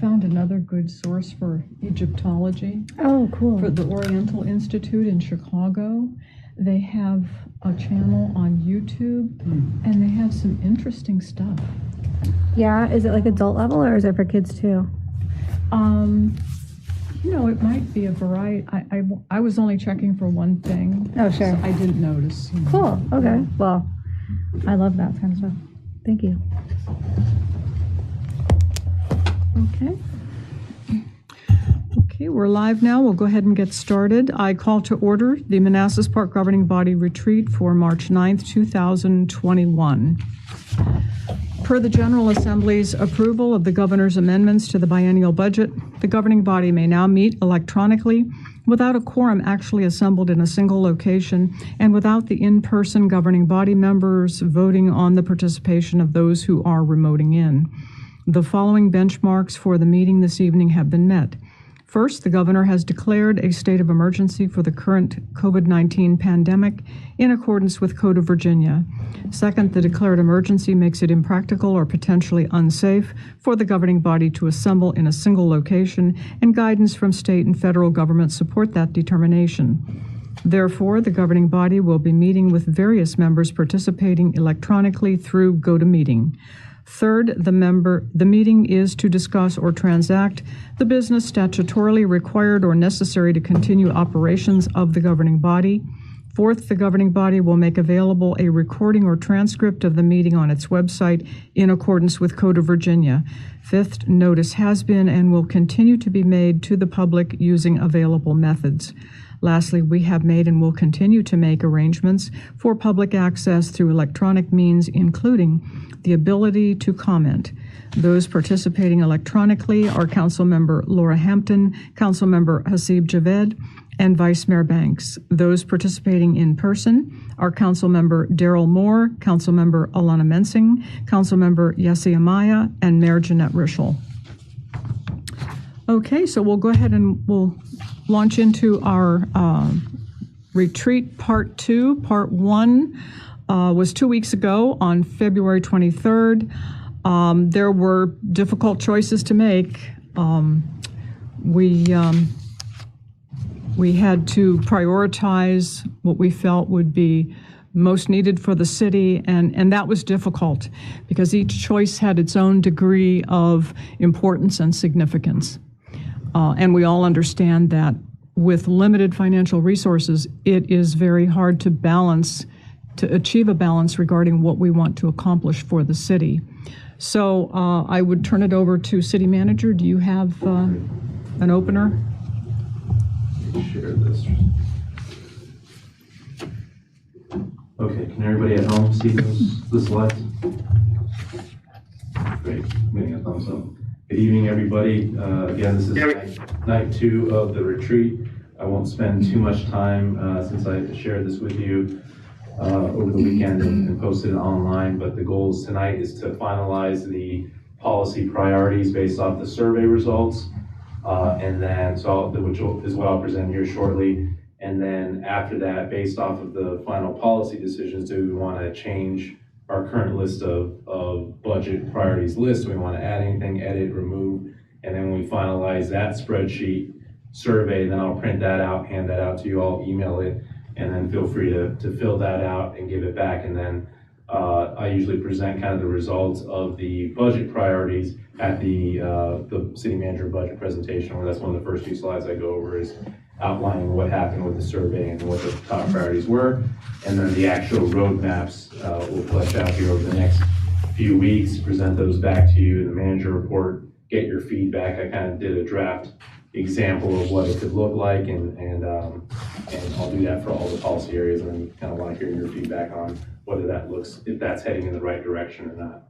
found another good source for Egyptology. Oh, cool. For the Oriental Institute in Chicago. They have a channel on YouTube, and they have some interesting stuff. Yeah, is it like adult level or is it for kids too? You know, it might be a variety. I was only checking for one thing. Oh, sure. So I didn't notice. You know. Cool. Okay. Well, I love that kind of stuff. Thank you. Okay. Okay, we're live now. We'll go ahead and get started. I call to order the Manassas Park Governing Body Retreat for March 9th, 2021. Per the General Assembly's approval of the Governor's amendments to the biennial budget, the governing body may now meet electronically without a quorum actually assembled in a single location and without the in-person governing body members voting on the participation of those who are remoting in. The following benchmarks for the meeting this evening have been met. First, the governor has declared a state of emergency for the current COVID-19 pandemic in accordance with Code of Virginia. Second, the declared emergency makes it impractical or potentially unsafe for the governing body to assemble in a single location, and guidance from state and federal governments support that determination. Therefore, the governing body will be meeting with various members participating electronically through GoToMeeting. Third, the meeting is to discuss or transact the business statutorily required or necessary to continue operations of the governing body. Fourth, the governing body will make available a recording or transcript of the meeting on its website in accordance with Code of Virginia. Fifth, notice has been and will continue to be made to the public using available methods. Lastly, we have made and will continue to make arrangements for public access through electronic means, including the ability to comment. Those participating electronically are Councilmember Laura Hampton, Councilmember Hasib Javed, and Vice Mayor Banks. Those participating in person are Councilmember Darrell Moore, Councilmember Alana Mensing, Councilmember Yessi Amaya, and Mayor Jeanette Rischel. Okay, so we'll go ahead and we'll launch into our retreat part 2. Part 1 was 2 weeks ago on February 23rd. There were difficult choices to make. We had to prioritize what we felt would be most needed for the city, and that was difficult because each choice had its own degree of importance and significance. And we all understand that with limited financial resources, it is very hard to achieve a balance regarding what we want to accomplish for the city. So I would turn it over to City Manager. Do you have an opener? Share this. Okay, can everybody at home see the slides? Great, I'm getting a thumbs up. Good evening, everybody. Again, this is night 2 of the retreat. I won't spend too much time since I shared this with you over the weekend and posted it online, but the goals tonight is to finalize the policy priorities based off the survey results, and then which is what I'll present here shortly. And then after that, based off of the final policy decisions, do we want to change our current list of budget priorities list? Do we want to add anything, edit, remove? And then when we finalize that spreadsheet survey, then I'll print that out, hand that out to you all, email it, and then feel free to fill that out and give it back. And then I usually present kind of the results of the budget priorities at the city manager budget presentation, where that's one of the first few slides I go over, is outlining what happened with the survey and what the top priorities were. And then the actual roadmaps will flesh out here over the next few weeks, present those back to you in the manager report, get your feedback. I kind of did a draft example of what it could look like, and I'll do that for all the policy areas, and then kind of want to hear your feedback on whether that looks, if that's heading in the right direction or not.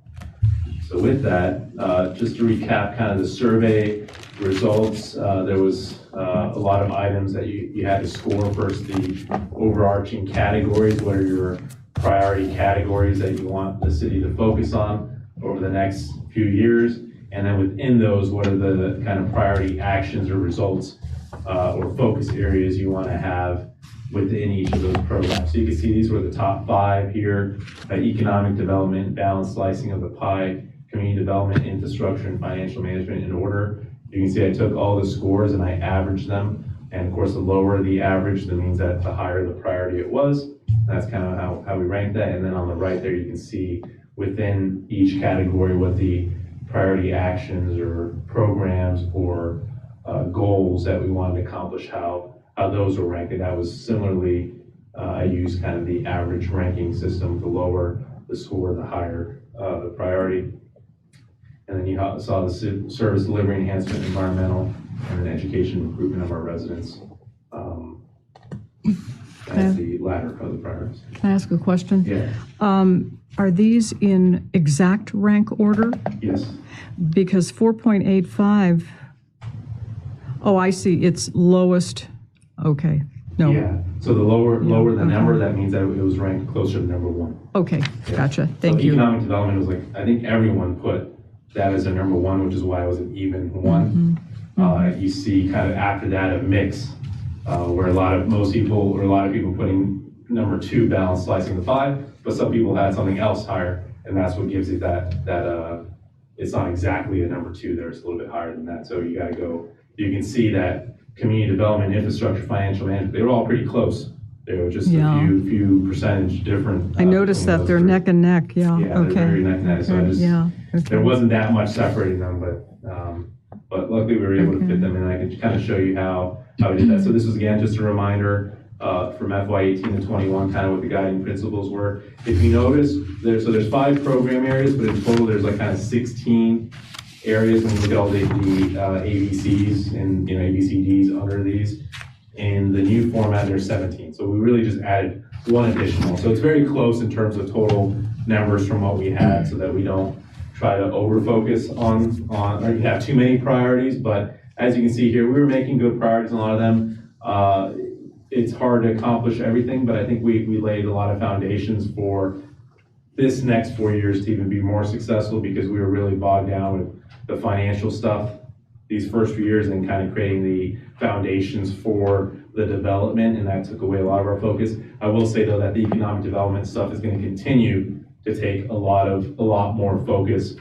So with that, just to recap kind of the survey results, there was a lot of items that you had to score. First, the overarching categories. What are your priority categories that you want the city to focus on over the next few years? And then within those, what are the kind of priority actions or results or focus areas you want to have within each of those programs? So you can see these were the top 5 here: economic development, balanced slicing of the pie, community development, infrastructure, and financial management in order. You can see I took all the scores and I averaged them. And of course, the lower the average, that means that the higher the priority it was. That's kind of how we rank that. And then on the right there, you can see within each category what the priority actions or programs or goals that we wanted to accomplish, how those were ranked. And that was similarly, I used kind of the average ranking system. The lower the score, the higher the priority. And then you saw the service delivery enhancement, environmental, and then education improvement of our residents. That's the latter of the priorities. Can I ask a question? Yeah. Are these in exact rank order? Yes. Because 4.85, oh, I see, it's lowest, okay, no. Yeah, so the lower the okay. number, that means that it was ranked closer to number one. Okay, gotcha, thank So you. Economic development was like, I think everyone put that as a number one, which is why it was an even one. You see kind of after that a mix, where a lot of people putting number two, balanced slicing the pie, but some people had something else higher, and that's what gives it that it's not exactly a number two there, it's a little bit higher than that. So you gotta go, you can see that community development, infrastructure, financial management, they were all pretty close. They were just Yeah. a few percentage different. I noticed between that those they're three. neck and neck, yeah, Yeah, okay. they're very neck and neck, so I just, Yeah, there okay. wasn't that much separating them, but luckily we were able to Okay. fit them in. I could kind of show you how we did that. So this was, again, just a reminder from FY 18 to 21, kind of what the guiding principles were. If you notice, there's 5 program areas, but in total there's like kind of 16 areas when you look at all the ABCs and ABCDs under these. In the new format, there's 17. So we really just added one additional. So it's very close in terms of total numbers from what we had, so that we don't try to over-focus on or you have too many priorities. But as you can see here, we were making good priorities on a lot of them. It's hard to accomplish everything, but I think we laid a lot of foundations for this next 4 years to even be more successful, because we were really bogged down with the financial stuff these first few years and kind of creating the foundations for the development, and that took away a lot of our focus. I will say though that the economic development stuff is going to continue to take a lot more focus,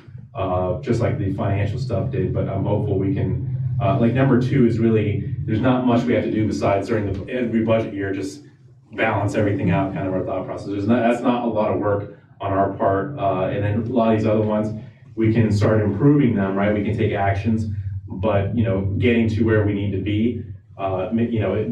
just like the financial stuff did, but I'm hopeful we can, like number 2 is really, there's not much we have to do besides during every budget year, just balance everything out, kind of our thought process. That's not a lot of work on our part, and then a lot of these other ones, we can start improving them, right? We can take actions, but getting to where we need to be, a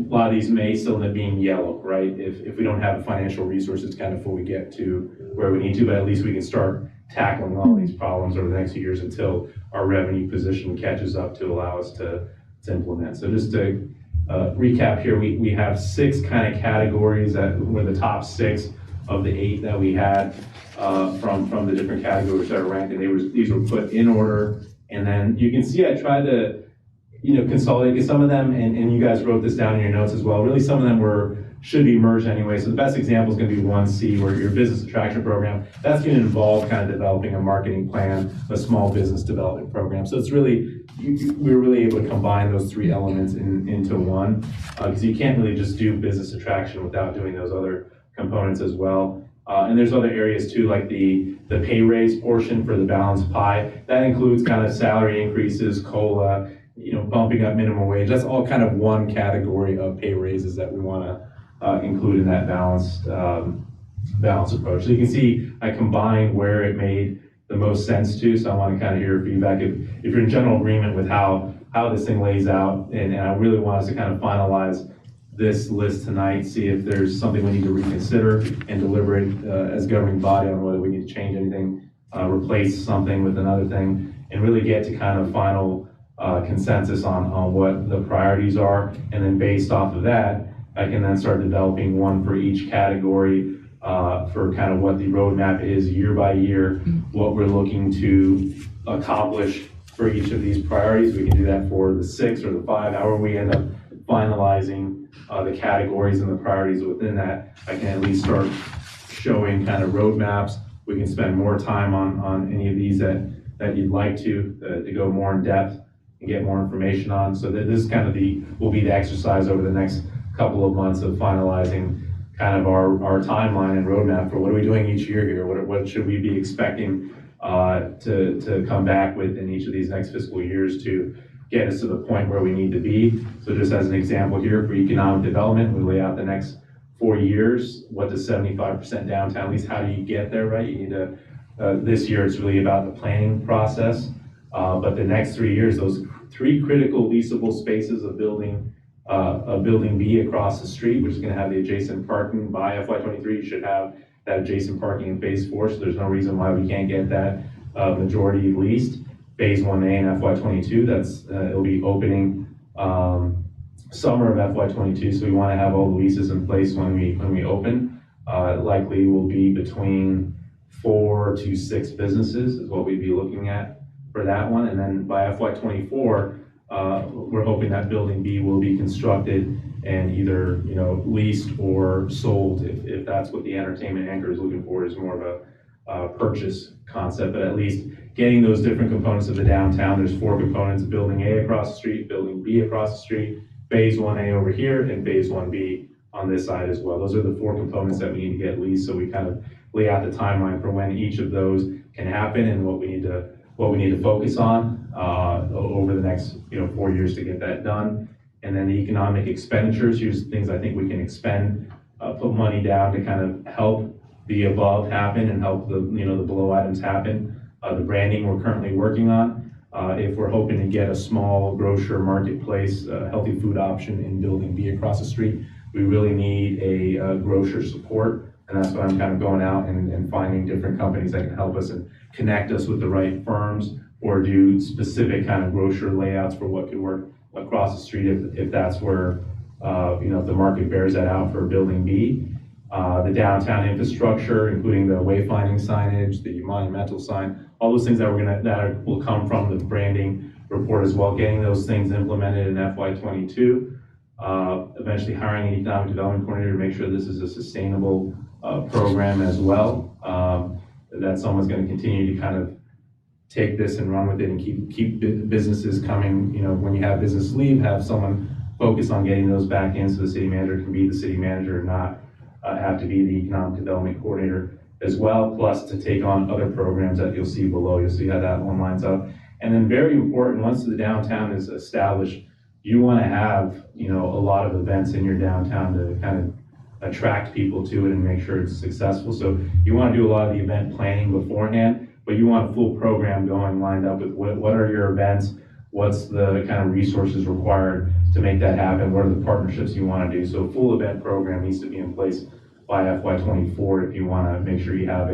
lot of these may still end up being yellow, right? If we don't have the financial resources kind of before we get to where we need to, but at least we can start tackling all these problems over the next few years until our revenue position catches up to allow us to implement. So just to recap here, we have 6 kind of categories that were the top 6 of the 8 that we had from the different categories that are ranked, and these were put in order. And then you can see I tried to consolidate, because some of them, and you guys wrote this down in your notes as well, really some of them should be merged anyway. So the best example is going to be 1C, where your business attraction program, that's going to involve kind of developing a marketing plan, a small business development program. So it's really, we were really able to combine those 3 elements into one, because you can't really just do business attraction without doing those other components as well. And there's other areas too, like the pay raise portion for the balanced pie. That includes kind of salary increases, COLA, bumping up minimum wage. That's all kind of one category of pay raises that we want to include in that balanced approach. So you can see I combined where it made the most sense to. So I want to kind of hear your feedback if you're in general agreement with how this thing lays out. And I really want us to kind of finalize this list tonight, see if there's something we need to reconsider and deliberate as governing body on whether we need to change anything, replace something with another thing, and really get to kind of final consensus on what the priorities are. And then based off of that, I can then start developing one for each category for kind of what the roadmap is year by year, what we're looking to accomplish for each of these priorities. We can do that for the 6 or the 5, however we end up finalizing the categories and the priorities within that. I can at least start showing kind of roadmaps. We can spend more time on any of these that you'd like to go more in depth and get more information on. So that this is kind of will be the exercise over the next couple of months of finalizing kind of our timeline and roadmap for what are we doing each year here? What should we be expecting to come back with in each of these next fiscal years to get us to the point where we need to be. So just as an example here for economic development, we lay out the next 4 years. What does 75% downtown, at least how do you get there, right? You need to, this year it's really about the planning process. But the next 3 years, those 3 critical leasable spaces of building B across the street, which is going to have the adjacent parking by FY23, you should have that adjacent parking in phase 4. So there's no reason why we can't get that majority leased. Phase 1A in FY22, that's it'll be opening summer of FY22. So we want to have all the leases in place when we open. Likely will be between 4 to 6 businesses is what we'd be looking at for that one. And then by FY24, we're hoping that building B will be constructed and either, leased or sold if that's what the entertainment anchor is looking for, is more of a purchase concept. But at least getting those different components of the downtown, there's 4 components: building A across the street, building B across the street, phase 1A over here, and phase 1B on this side as well. Those are the 4 components that we need to get leased. So we kind of lay out the timeline for when each of those can happen and what we need to focus on over the next 4 years to get that done. And then the economic expenditures, here's things I think we can expend, put money down to kind of help the above happen and help the the below items happen. The branding we're currently working on. If we're hoping to get a small grocer marketplace, healthy food option in building B across the street, we really need a grocer support. And that's why I'm kind of going out and finding different companies that can help us and connect us with the right firms, or do specific kind of grocer layouts for what could work across the street if that's where, if the market bears that out for building B. The downtown infrastructure, including the wayfinding signage, the monumental sign, all those things that will come from the branding report as well, getting those things implemented in FY22. Eventually hiring an economic development coordinator to make sure this is a sustainable program as well. That someone's going to continue to kind of take this and run with it and keep businesses coming. When you have business leave, have someone focus on getting those back in, so the city manager can be the city manager and not have to be the economic development coordinator as well, plus to take on other programs that you'll see below. You'll see how that one lines up. And then very important, once the downtown is established, you want to have a lot of events in your downtown to kind of attract people to it and make sure it's successful. So you want to do a lot of the event planning beforehand, but you want a full program going, lined up with what are your events, what's the kind of resources required to make that happen, what are the partnerships you want to do. So a full event program needs to be in place by FY24 if you want to make sure you have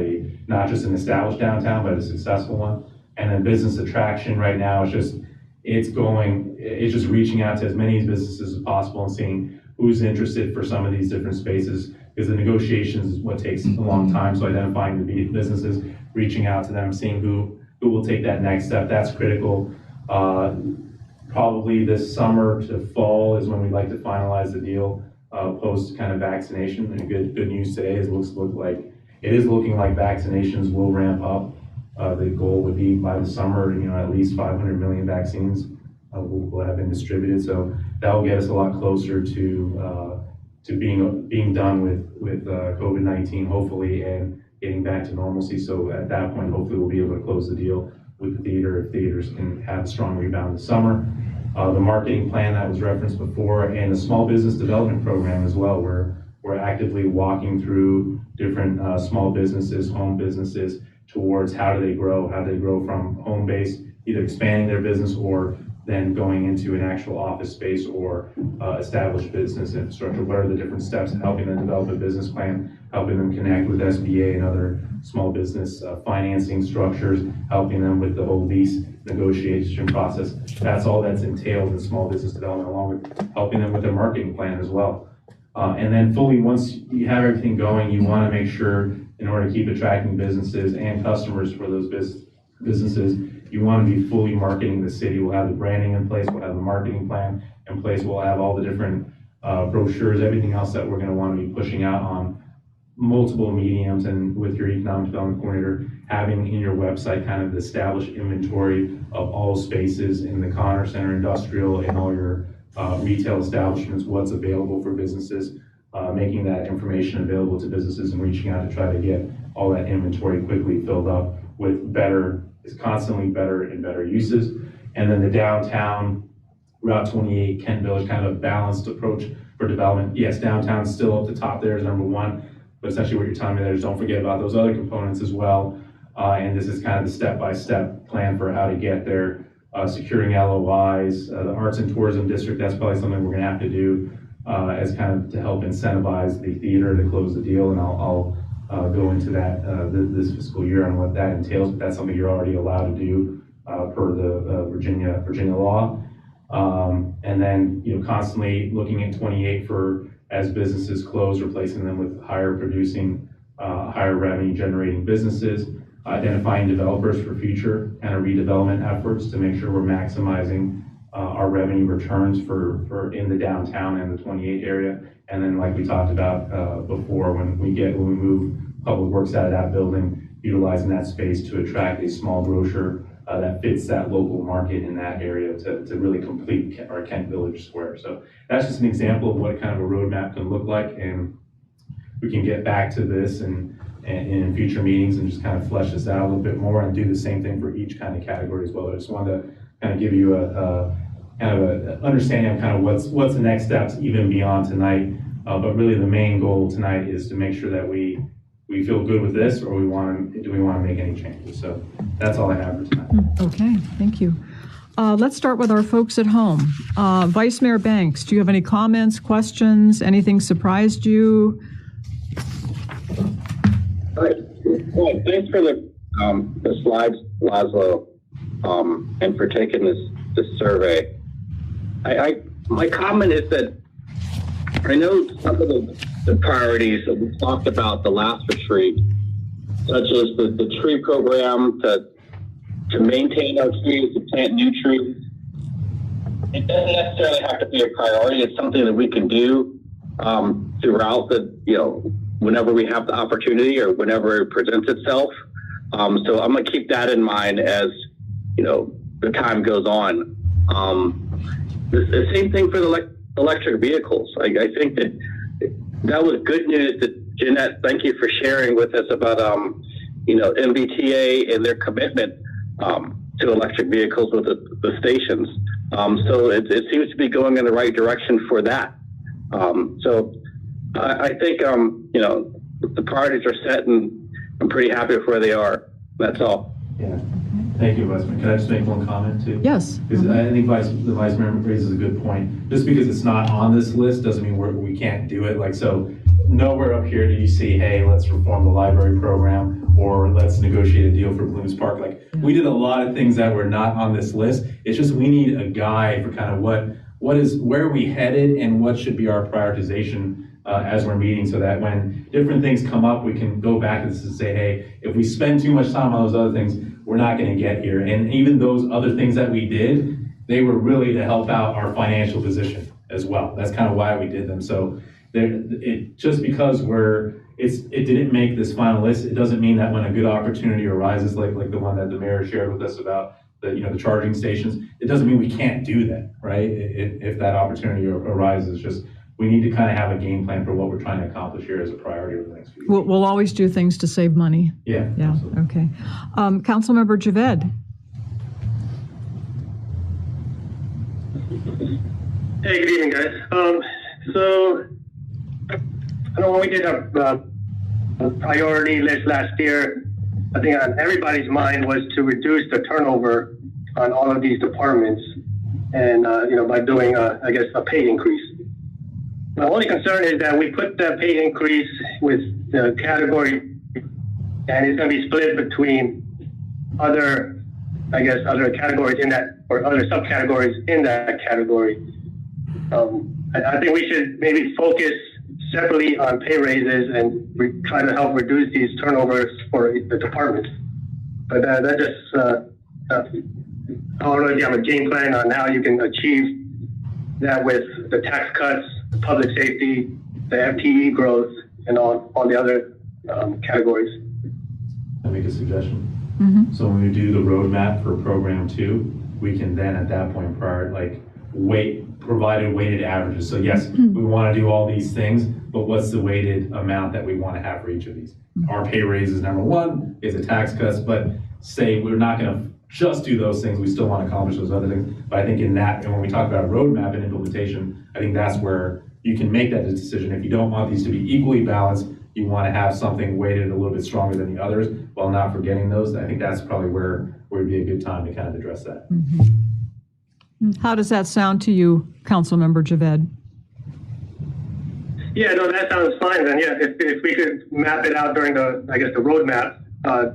not just an established downtown, but a successful one. And then business attraction right now is just reaching out to as many businesses as possible and seeing who's interested for some of these different spaces, because the negotiations is what takes a long time. So identifying the businesses, reaching out to them, seeing who will take that next step, that's critical. Probably this summer to fall is when we'd like to finalize the deal, post kind of vaccination. And good news today is it is looking like vaccinations will ramp up. The goal would be by the summer, at least 500 million vaccines will have been distributed. So that will get us a lot closer to being done with COVID-19, hopefully, and getting back to normalcy. So at that point, hopefully we'll be able to close the deal with the theater if theaters can have a strong rebound this summer. The marketing plan that was referenced before, and the small business development program as well. We're actively walking through different small businesses, home businesses, towards how do they grow from home base, either expanding their business or then going into an actual office space or established business infrastructure. What are the different steps in helping them develop a business plan, helping them connect with SBA and other small business financing structures, helping them with the whole lease negotiation process. That's all that's entailed in small business development, along with helping them with their marketing plan as well. And then once you have everything going, you want to make sure, in order to keep attracting businesses and customers for those businesses, you want to be fully marketing the city. We'll have the branding in place, we'll have the marketing plan in place, we'll have all the different brochures, everything else that we're going to want to be pushing out on multiple mediums, and with your economic development coordinator, having in your website kind of the established inventory of all spaces in the Connor Center Industrial and all your retail establishments, what's available for businesses, making that information available to businesses and reaching out to try to get all that inventory quickly filled up with constantly better and better uses. And then the downtown Route 28, Kent Village, kind of a balanced approach for development. Yes, downtown's still at the top there is number one, but essentially what you're telling me there is don't forget about those other components as well. And this is kind of the step-by-step plan for how to get there. Securing LOIs, the Arts and Tourism District, that's probably something we're gonna have to do as kind of to help incentivize the theater to close the deal, and I'll go into that this fiscal year on what that entails, but that's something you're already allowed to do per the Virginia law. And then, constantly looking at 28 for as businesses close, replacing them with higher producing, higher revenue generating businesses, identifying developers for future kind of redevelopment efforts to make sure we're maximizing our revenue returns for in the downtown and the 28 area. And then like we talked about before, when we move Public Works out of that building, utilizing that space to attract a small grocer that fits that local market in that area to really complete our Kent Village Square. So that's just an example of what kind of a roadmap can look like, and we can get back to this and in future meetings and just kind of flesh this out a little bit more and do the same thing for each kind of category as well. I just wanted to kind of give you a kind of an understanding of kind of what's the next steps even beyond tonight. But really the main goal tonight is to make sure that we feel good with this, or do we want to make any changes? So that's all I have for tonight. Okay, thank you. Let's start with our folks at home. Vice Mayor Banks, do you have any comments, questions, anything surprised you? Hi. Well, thanks for the slides, Laszlo, and for taking this survey. My comment is that I know some of the priorities that we talked about the last retreat, such as the tree program to maintain our trees, to plant new trees. It doesn't necessarily have to be a priority. It's something that we can do throughout whenever we have the opportunity or whenever it presents itself. So I'm going to keep that in mind as, the time goes on. The same thing for the electric vehicles. I think that was good news that Jeanette, thank you for sharing with us about, MBTA and their commitment to electric vehicles with the stations. So it seems to be going in the right direction for that. So I think, the priorities are set and I'm pretty happy with where they are. That's all. Yeah. Thank you, Vice Mayor. Can I just make one comment too? Yes. Because I think the Vice Mayor raises a good point. Just because it's not on this list doesn't mean we can't do it. Like, so nowhere up here do you see, hey, let's reform the library program or let's negotiate a deal for Blooms Park. Like, we did a lot of things that were not on this list. It's just we need a guide for kind of where are we headed and what should be our prioritization as we're meeting, so that when different things come up, we can go back and say, hey, if we spend too much time on those other things, we're not going to get here. And even those other things that we did, they were really to help out our financial position as well. That's kind of why we did them. So just because it didn't make this final list, it doesn't mean that when a good opportunity arises, like the one that the mayor shared with us about the charging stations, it doesn't mean we can't do that, right? If that opportunity arises, just we need to kind of have a game plan for what we're trying to accomplish here as a priority over the next few years. We'll always do things to save money. Yeah. Absolutely. Okay. Councilmember Javed. Hey, good evening, guys. So, I know when we did a priority list last year, I think on everybody's mind was to reduce the turnover on all of these departments and, by doing, a pay increase. My only concern is that we put the pay increase with the category, and it's going to be split between other categories in that, or other subcategories in that category. I think we should maybe focus separately on pay raises and try to help reduce these turnovers for the departments. But that just, I don't know if you have a game plan on how you can achieve that with the tax cuts, public safety, the FTE growth, and all the other categories. Can I make a suggestion? Mm-hmm. So when we do the roadmap for program 2, we can then at that point provide weighted averages. So yes, we want to do all these things, but what's the weighted amount that we want to have for each of these? Our pay raise is number 1, is the tax cuts, but say we're not going to just do those things, we still want to accomplish those other things. But I think in that, and when we talk about roadmap and implementation, I think that's where you can make that decision. If you don't want these to be equally balanced, you want to have something weighted a little bit stronger than the others while not forgetting those. I think that's probably where would be a good time to kind of address that. How does that sound to you, Councilmember Javed? Yeah, no, that sounds fine then. Yeah, if we could map it out during the roadmap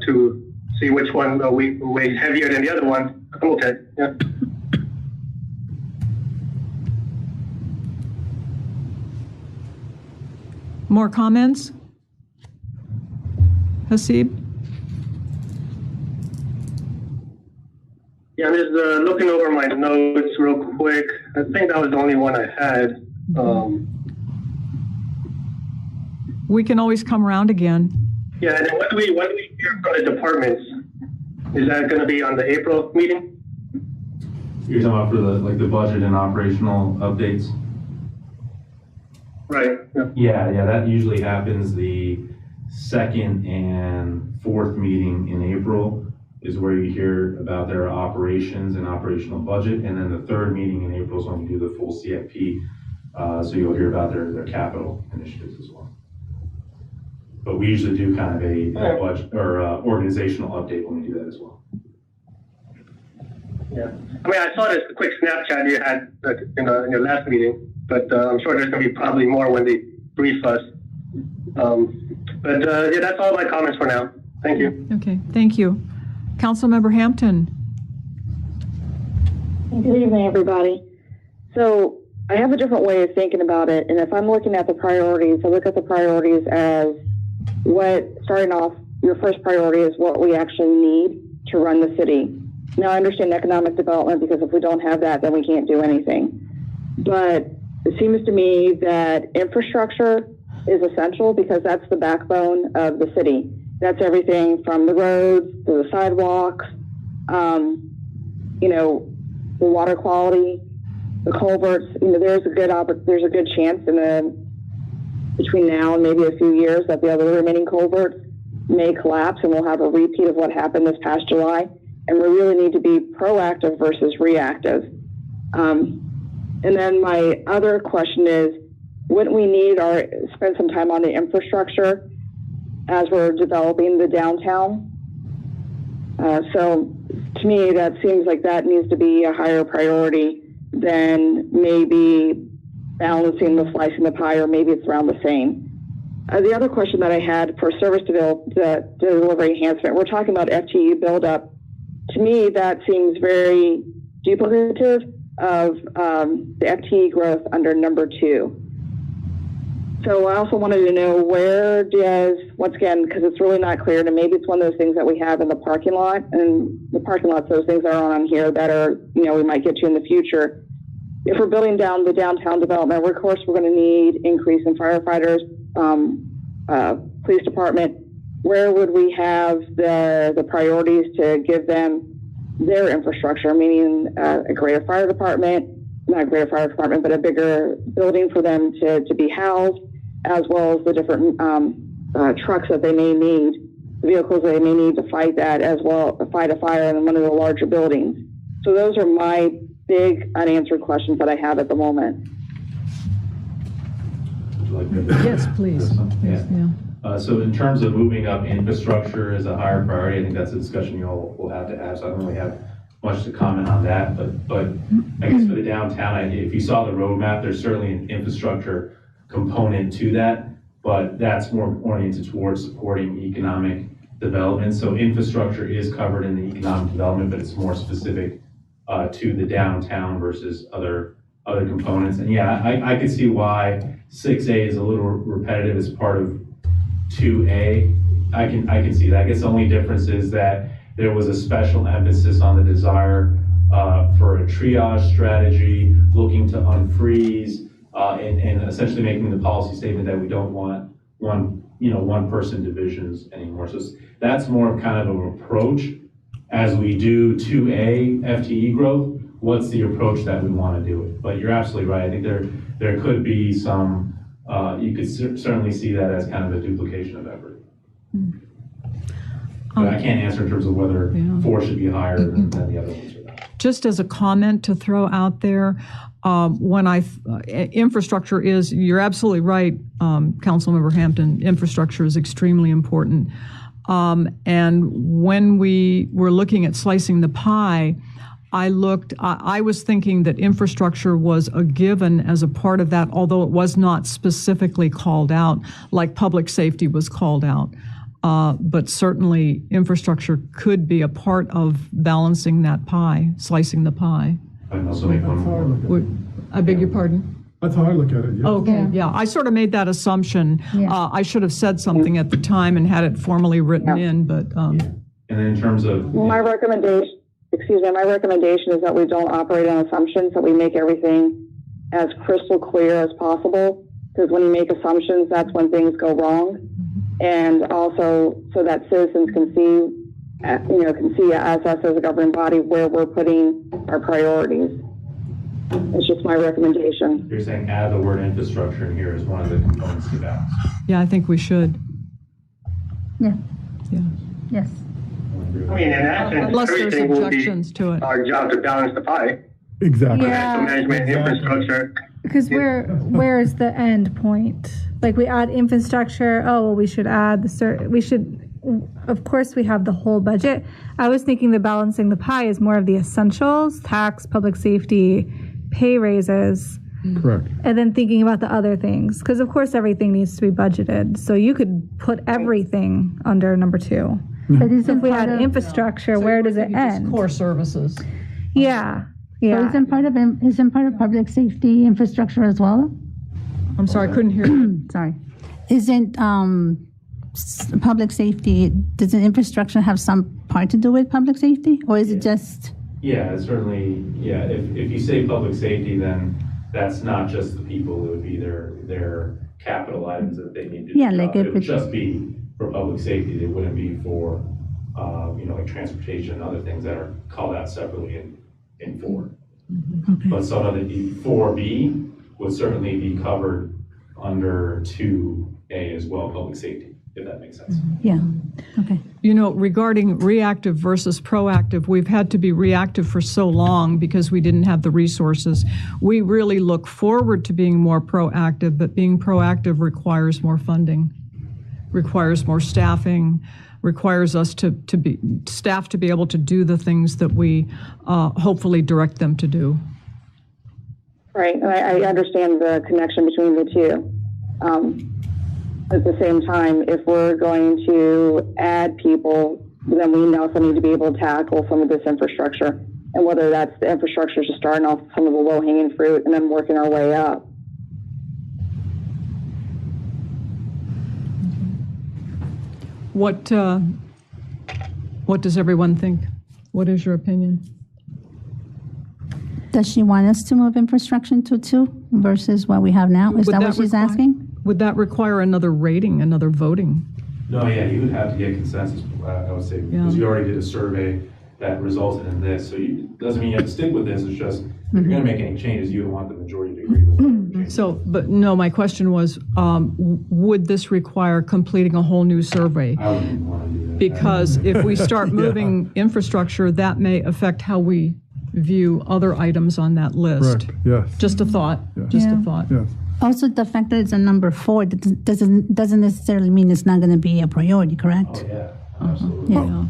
to see which one we weigh heavier than the other one, I'm okay. Yeah. More comments? Hasib? Yeah, I'm just looking over my notes real quick. I think that was the only one I had. We can always come around again. Yeah, and then when do we hear from the departments? Is that going to be on the April meeting? You're talking about for the budget and operational updates? Right. Yeah, that usually happens the second and fourth meeting in April is where you hear about their operations and operational budget. And then the third meeting in April is when we do the full CFP. So you'll hear about their capital initiatives as well. But we usually do kind of a budget or organizational update when we do that as well. Yeah. I mean, I saw this quick Snapchat you had in your last meeting, but I'm sure there's going to be probably more when they brief us. Yeah, that's all my comments for now. Thank you. Okay, thank you. Councilmember Hampton. Good evening, everybody. So I have a different way of thinking about it. And if I'm looking at the priorities, I look at the priorities as starting off, your first priority is what we actually need to run the city. Now, I understand economic development, because if we don't have that, then we can't do anything. But it seems to me that infrastructure is essential, because that's the backbone of the city. That's everything from the roads to the sidewalks, the water quality, the culverts. There's a good chance between now and maybe a few years that the other remaining culverts may collapse, and we'll have a repeat of what happened this past July. And we really need to be proactive versus reactive. And then my other question is, wouldn't we need spend some time on the infrastructure as we're developing the downtown? So to me, that seems like that needs to be a higher priority than maybe balancing the slicing the pie, or maybe it's around the same. The other question that I had for service delivery enhancement, we're talking about FTE buildup. To me, that seems very duplicative of the FTE growth under number 2. So I also wanted to know once again, because it's really not clear, and maybe it's one of those things that we have in the parking lot, and the parking lots, those things are on here that are, we might get to in the future. If we're building down the downtown development, of course, we're going to need increase in firefighters, police department. Where would we have the priorities to give them their infrastructure, meaning a greater fire department, not a greater fire department, but a bigger building for them to be housed, as well as the different trucks that they may need, vehicles they may need to fight that as well, fight a fire in one of the larger buildings. So those are my big unanswered questions that I have at the moment. Would you like me to? Yes, please. Yeah. Yeah. So in terms of moving up infrastructure as a higher priority, I think that's a discussion you'll will have to have. So I don't really have much to comment on that. But I guess for the downtown, if you saw the roadmap, there's certainly an infrastructure component to that, but that's more oriented towards supporting economic development. So infrastructure is covered in the economic development, but it's more specific to the downtown versus other components. And yeah, I could see why 6A is a little repetitive as part of 2A. I can see that. I guess the only difference is that there was a special emphasis on the desire for a triage strategy, looking to unfreeze, and essentially making the policy statement that we don't want one person divisions anymore. So that's more of kind of an approach as we do 2A FTE growth. What's the approach that we want to do it? But you're absolutely right. I think there could be some. You could certainly see that as kind of a duplication of effort. But I can't answer in terms of whether Yeah. 4 should be higher than the other ones or not. Just as a comment to throw out there, infrastructure is, you're absolutely right, Councilmember Hampton, infrastructure is extremely important. And when we were looking at slicing the pie, I was thinking that infrastructure was a given as a part of that, although it was not specifically called out, like public safety was called out. But certainly infrastructure could be a part of balancing that pie, slicing the pie. I can also make one more. I beg your pardon? That's how I look at it, yeah. Okay, yeah, I sort of made that assumption. Yeah. I should have said something at the time and had it formally written in, but, And then in terms of, My recommendation is that we don't operate on assumptions, that we make everything as crystal clear as possible, because when you make assumptions, that's when things go wrong. And also so that citizens can see us as a governing body where we're putting our priorities. It's just my recommendation. you're saying add the word infrastructure in here as one of the components to balance. yeah, I think we should. Yeah, Yeah. yes. I mean, in essence, Unless there's everything will be objections to it. our job to balance the pie. Exactly. Yeah. So management, infrastructure. Because where is the end point? Like we add infrastructure, oh, well, we should add of course we have the whole budget. I was thinking the balancing the pie is more of the essentials, tax, public safety, pay raises, Correct. and then thinking about the other things. Because of course everything needs to be budgeted. So you could put everything under number 2. But So isn't if we part had of, infrastructure, where does it Just end? core services. Yeah, but yeah. isn't part of public safety infrastructure as well? I'm sorry, I couldn't hear you. Sorry. Isn't public safety, doesn't infrastructure have some part to do with public safety? Or is it just, Yeah, it's certainly, yeah, if you say public safety, then that's not just the people, it would be their capital items that they need to do. Yeah, like if It would it's- just be for public safety, it wouldn't be for, like transportation and other things that are called out separately in 4. But some of the 4B would certainly be covered under 2A as well, public safety, if that makes sense. yeah, okay. Regarding reactive versus proactive, we've had to be reactive for so long because we didn't have the resources. We really look forward to being more proactive, but being proactive requires more funding, requires more staffing, requires us to be able to do the things that we hopefully direct them to do. Right, and I understand the connection between the two. At the same time, if we're going to add people, then we also need to be able to tackle some of this infrastructure. And whether that's the infrastructure just starting off some of the low-hanging fruit and then working our way up. What does everyone think? What is your opinion? Does she want us to move infrastructure to 2 versus what we have now? Is Would that that what she's require- asking? Would that require another rating, another voting? No, yeah, you would have to get consensus, I would say, because you already did a survey that resulted in this, so doesn't mean you have to stick with this, it's just, if you're gonna make any changes, you would want the majority to agree with whatever changes. So, but no, my question was, would this require completing a whole new survey? I wouldn't even wanna do that. Because if we start moving infrastructure, that may affect how we view other items on that list. Correct, yes, Just a thought, just a Yeah. thought. yes. Also, the fact that it's a number 4 doesn't necessarily mean it's not going to be a priority, correct? Oh, yeah, absolutely. Yeah.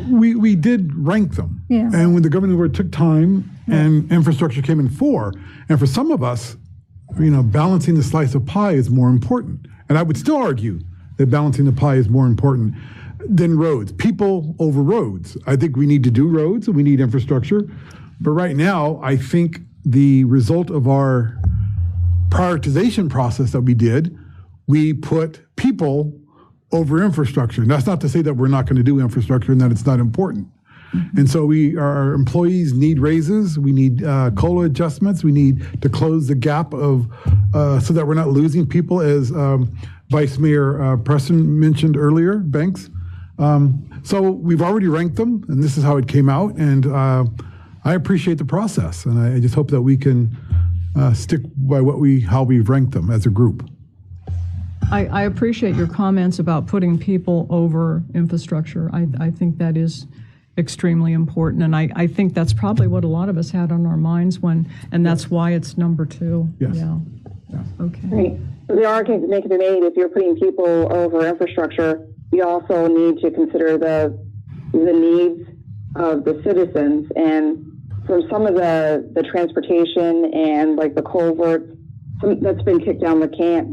We did rank them. Yeah. And when the governing board took time and infrastructure came in 4, and for some of us, balancing the slice of pie is more important. And I would still argue that balancing the pie is more important than roads, people over roads. I think we need to do roads and we need infrastructure. But right now, I think the result of our prioritization process that we did, we put people over infrastructure. And that's not to say that we're not going to do infrastructure and that it's not important. And so our employees need raises, we need COLA adjustments, we need to close the gap of, so that we're not losing people, as Vice Mayor Preston mentioned earlier, Banks. So we've already ranked them, and this is how it came out, and I appreciate the process, and I just hope that we can stick by how we've ranked them as a group. I appreciate your comments about putting people over infrastructure. I think that is extremely important, and I think that's probably what a lot of us had on our minds and that's why it's number 2. Yes. Yeah. Okay. Right. So the argument that can be made, if you're putting people over infrastructure, you also need to consider the needs of the citizens. And from some of the transportation and like the culverts, that's been kicked down the can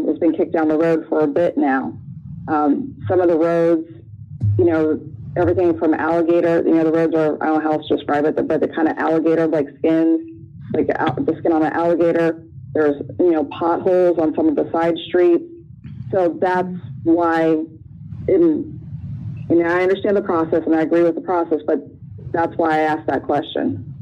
has been kicked down the road for a bit now. Some of the roads, everything from alligator, the roads are, I don't know how else to describe it, but the kind of alligator like skins, like the skin on an alligator. There's, potholes on some of the side streets. So that's why, I understand the process and I agree with the process, but that's why I asked that question.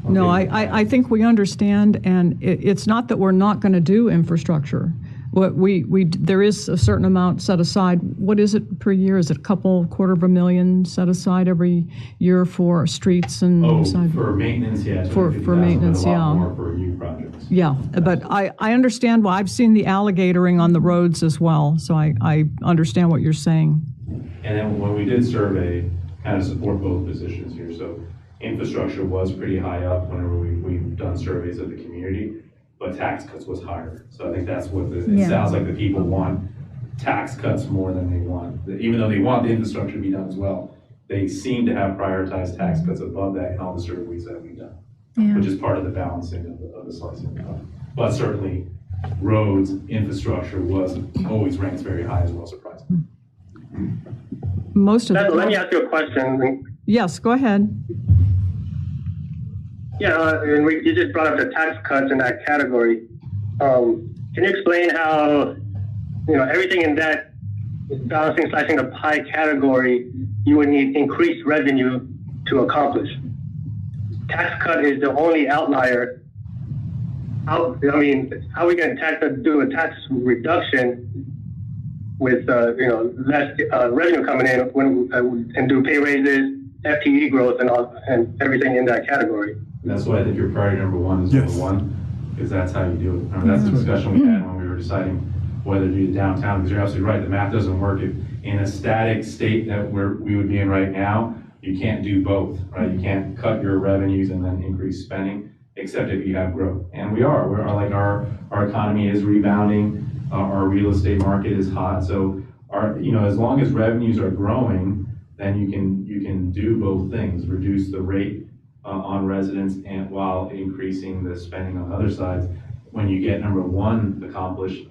No, I think we understand, and it's not that we're not going to do infrastructure. There is a certain amount set aside. What is it per year? Is it $250,000 set aside every year for streets and for maintenance, yeah. For maintenance, but a lot yeah. more for new projects. Yeah, but I understand why. I've seen the alligatoring on the roads as well, so I understand what you're saying. And then when we did survey, kind of support both positions here. So infrastructure was pretty high up whenever we've done surveys of the community, but tax cuts was higher. So I think that's what it sounds like the people want tax cuts more than they want, even though they want the infrastructure to be done as well. They seem to have prioritized tax cuts above that in all the surveys that we've done, which is part of the balancing of the slicing of the pie. But certainly roads, infrastructure was always ranks very high as well, surprisingly. Most of the Let me ask you a question. Yes, go ahead. Yeah, and you just brought up the tax cuts in that category. Can you explain how, everything in that balancing, slicing the pie category, you would need increased revenue to accomplish? Tax cut is the only outlier. How are we going to do a tax reduction with, less revenue coming in and do pay raises, FTE growth, and everything in that category? That's why I think your priority number 1 is Yes. number 1, because that's how you do it. That's the discussion we had when we were deciding whether to do the downtown, because you're absolutely right, the math doesn't work. If in a static state that we would be in right now, you can't do both, right? You can't cut your revenues and then increase spending, except if you have growth. And our economy is rebounding, our real estate market is hot. So as long as revenues are growing, then you can do both things, reduce the rate on residents and while increasing the spending on other sides. When you get number 1 accomplished,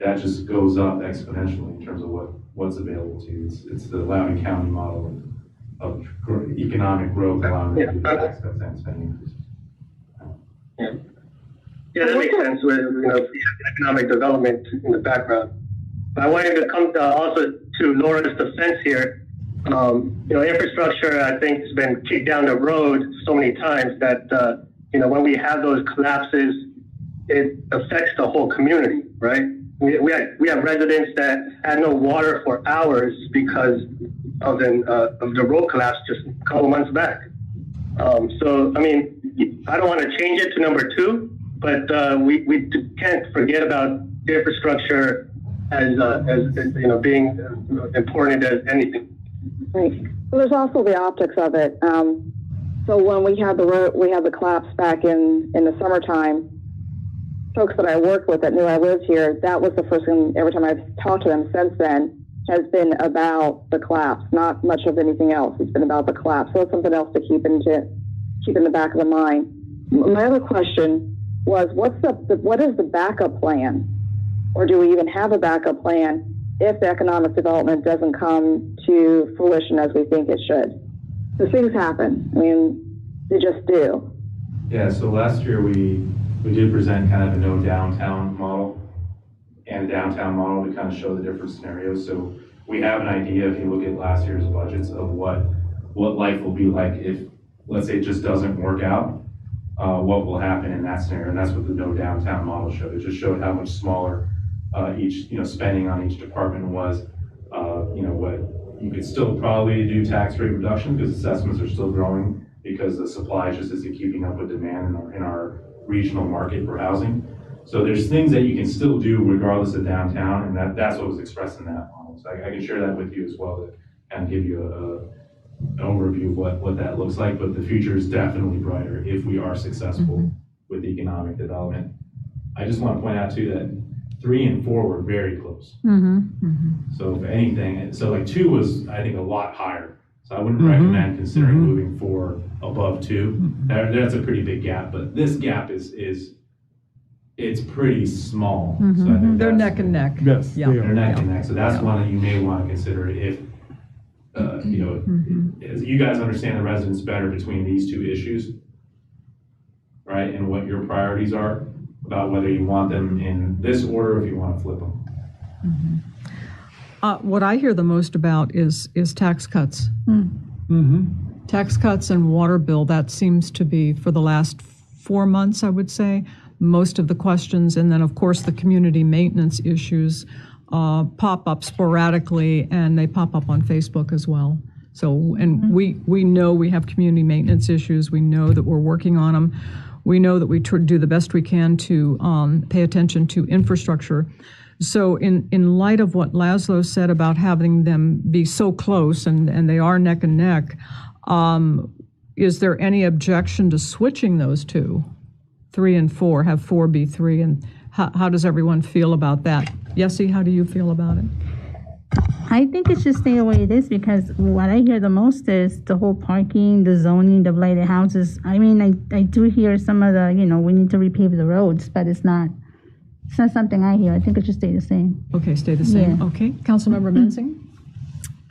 that just goes up exponentially in terms of what's available to you. It's the Loudoun County model of economic growth allowing them to do tax cuts and spending increases. Yeah, that makes sense with economic development in the background. But I wanted to come also to Laura's defense here. Infrastructure, I think, has been kicked down the road so many times that, when we have those collapses, it affects the whole community, right? We have residents that had no water for hours because of the road collapse just a couple months back. I don't want to change it to number 2, but we can't forget about infrastructure as being important as anything. Right. Well, there's also the optics of it. So when we had the collapse back in the summertime, folks that I worked with that knew I lived here, that was the first thing, every time I've talked to them since then, has been about the collapse, not much of anything else. It's been about the collapse. So it's something else to keep in the back of the mind. My other question was, what is the backup plan? Or do we even have a backup plan if the economic development doesn't come to fruition as we think it should? Because things happen. They just do. Yeah, so last year we did present kind of a no downtown model and a downtown model to kind of show the different scenarios. So we have an idea, if you look at last year's budgets, of what life will be like if, let's say, it just doesn't work out, what will happen in that scenario. And that's what the no downtown model showed. It just showed how much smaller each spending on each department was. What you could still probably do tax rate reduction because assessments are still growing because the supply just isn't keeping up with demand in our regional market for housing. So there's things that you can still do regardless of downtown, and that's what was expressed in that model. So I can share that with you as well to kind of give you an overview of what that looks like, but the future is definitely brighter if we are successful with economic development. I just want to point out too that 3 and 4 were very close. So if anything, so like 2 was, I think, a lot higher. So I wouldn't recommend considering moving 4 above 2. That's a pretty big gap, but this gap is it's pretty small. So I think They're that's- neck and neck. Yes, Yeah. they are. They're neck and neck. So that's one that you may want to consider if, you know, as you guys understand the residents better between these two issues, right? And what your priorities are about whether you want them in this order, or if you want to flip them. What I hear the most about is tax cuts. Tax cuts and water bill, that seems to be, for the last 4 months, I would say, most of the questions. And then, of course, the community maintenance issues pop up sporadically, and they pop up on Facebook as well. So, and we know we have community maintenance issues. We know that we're working on them. We know that we do the best we can to pay attention to infrastructure. So in light of what Laszlo said about having them be so close, and they are neck and neck, is there any objection to switching those two, 3 and 4, have 4 be 3? And how does everyone feel about that? Yessie, how do you feel about it? I think it should stay the way it is, because what I hear the most is the whole parking, the zoning, the blighted houses. I mean, I do hear some of the, we need to repave the roads, but it's not something I hear. I think it should stay the same. Okay, stay the same. Yeah. Okay, Councilmember Mensing?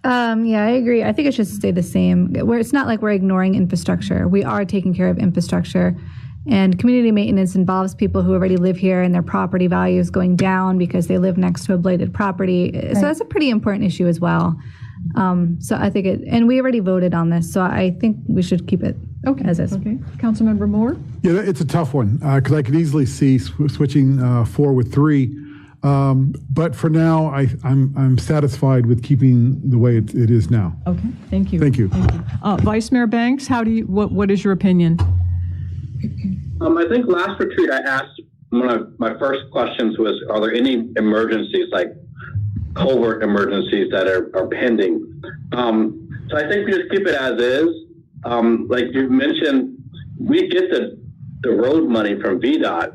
Yeah, I agree. I think it should stay the same. It's not like we're ignoring infrastructure. We are taking care of infrastructure. And community maintenance involves people who already live here and their property value is going down because they live next to a blighted property. Right. So that's a pretty important issue as well. So I think and we already voted on this, so I think we should keep it as is. Okay, Councilmember Moore? Yeah, it's a tough one, because I could easily see switching 4 with 3. But for now, I'm satisfied with keeping the way it is now. Okay, thank you. Thank you. Vice Mayor Banks, what is your opinion? I think last retreat I asked, one of my first questions was, are there any emergencies, like covert emergencies that are pending? So I think we just keep it as is. Like you mentioned, we get the road money from VDOT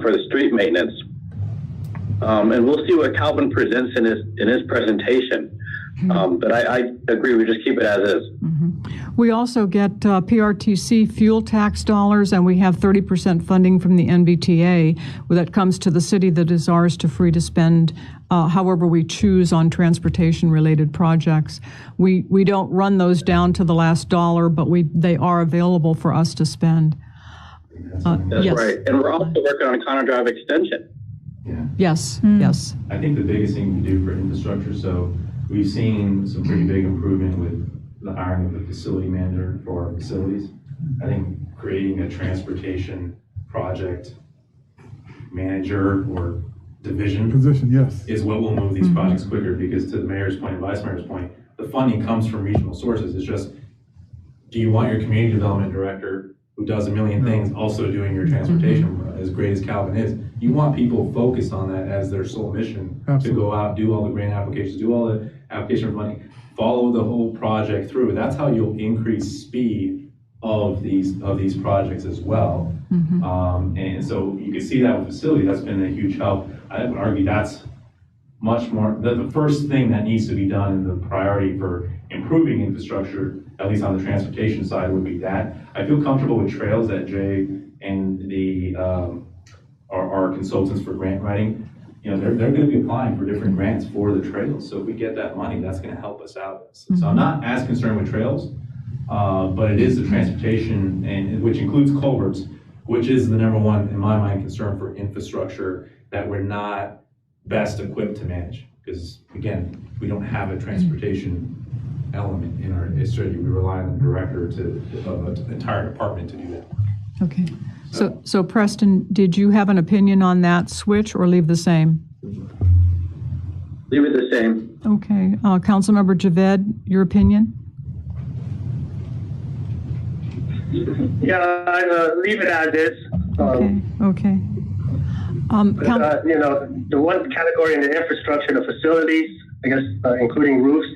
for the street maintenance. And we'll see what Calvin presents in his presentation. But I agree, we just keep it as is. We also get PRTC fuel tax dollars, and we have 30% funding from the NVTA that comes to the city that is ours to free to spend however we choose on transportation-related projects. We don't run those down to the last dollar, but they are available for us to spend. That's yes. right. And we're also working on a Conner Drive extension. Yeah. Yes, yes. I think the biggest thing to do for infrastructure, so we've seen some pretty big improvement with the hiring of the facility manager for our facilities. I think creating a transportation project manager or division Position, yes. is what will move these projects quicker, because to the mayor's point and vice mayor's point, the funding comes from regional sources. It's just, do you want your community development director who does a million things also doing your transportation, as great as Calvin is? You want people focused on that as their sole mission. Absolutely. To go out, do all the grant applications, do all the application for money, follow the whole project through. That's how you'll increase speed of these projects as well. And so you can see that with facility, that's been a huge help. I would argue that's much more, the first thing that needs to be done, and the priority for improving infrastructure, at least on the transportation side, would be that. I feel comfortable with trails that Jay and our consultants for grant writing, they're going to be applying for different grants for the trails. So if we get that money, that's going to help us out. So I'm not as concerned with trails, but it is the transportation, and which includes culverts, which is the number one, in my mind, concern for infrastructure that we're not best equipped to manage. Because again, we don't have a transportation element in our history. We rely on the director of an entire department to do that. Okay. So Preston, did you have an opinion on that switch or leave the same? Leave it the same. Okay. Councilmember Javed, your opinion? Yeah, leave it as is. Okay. You know, the one category in the infrastructure, the facilities, I guess, including roofs,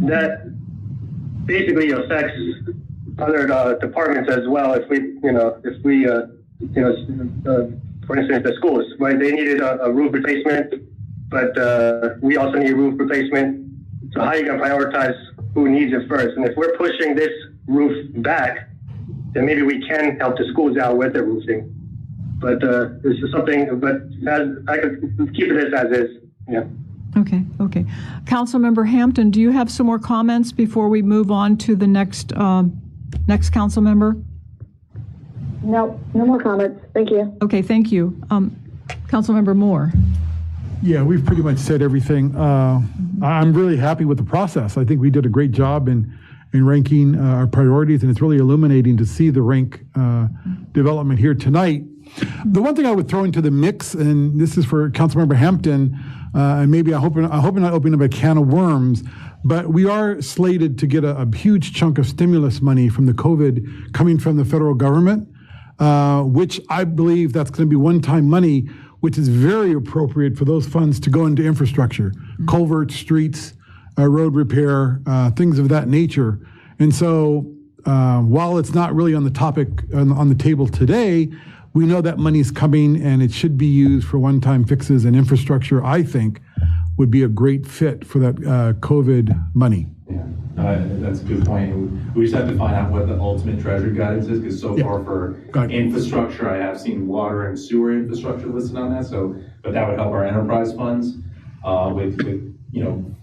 that basically affects other departments as well. If we, for instance, the schools, right? They needed a roof replacement, but we also need roof replacement. So how are you going to prioritize who needs it first? And if we're pushing this roof back, then maybe we can help the schools out with the roofing. But this is something, but I could keep it as is. Yeah. Okay. Councilmember Hampton, do you have some more comments before we move on to the next council member? No more comments. Thank you. Okay, thank you. Councilmember Moore. Yeah, we've pretty much said everything. I'm really happy with the process. I think we did a great job in ranking our priorities, and it's really illuminating to see the rank development here tonight. The one thing I would throw into the mix, and this is for Councilmember Hampton, and maybe I hope not opening up a can of worms, but we are slated to get a huge chunk of stimulus money from the COVID coming from the federal government, which I believe that's going to be one-time money, which is very appropriate for those funds to go into infrastructure, culverts, streets, road repair, things of that nature. And so while it's not really on the topic on the table today, we know that money's coming and it should be used for one-time fixes, and infrastructure, I think, would be a great fit for that COVID money. Yeah, that's a good point. We just have to find out what the ultimate treasury guidance is, because so far for infrastructure, I have seen water and sewer infrastructure listed on that. So, but that would help our enterprise funds with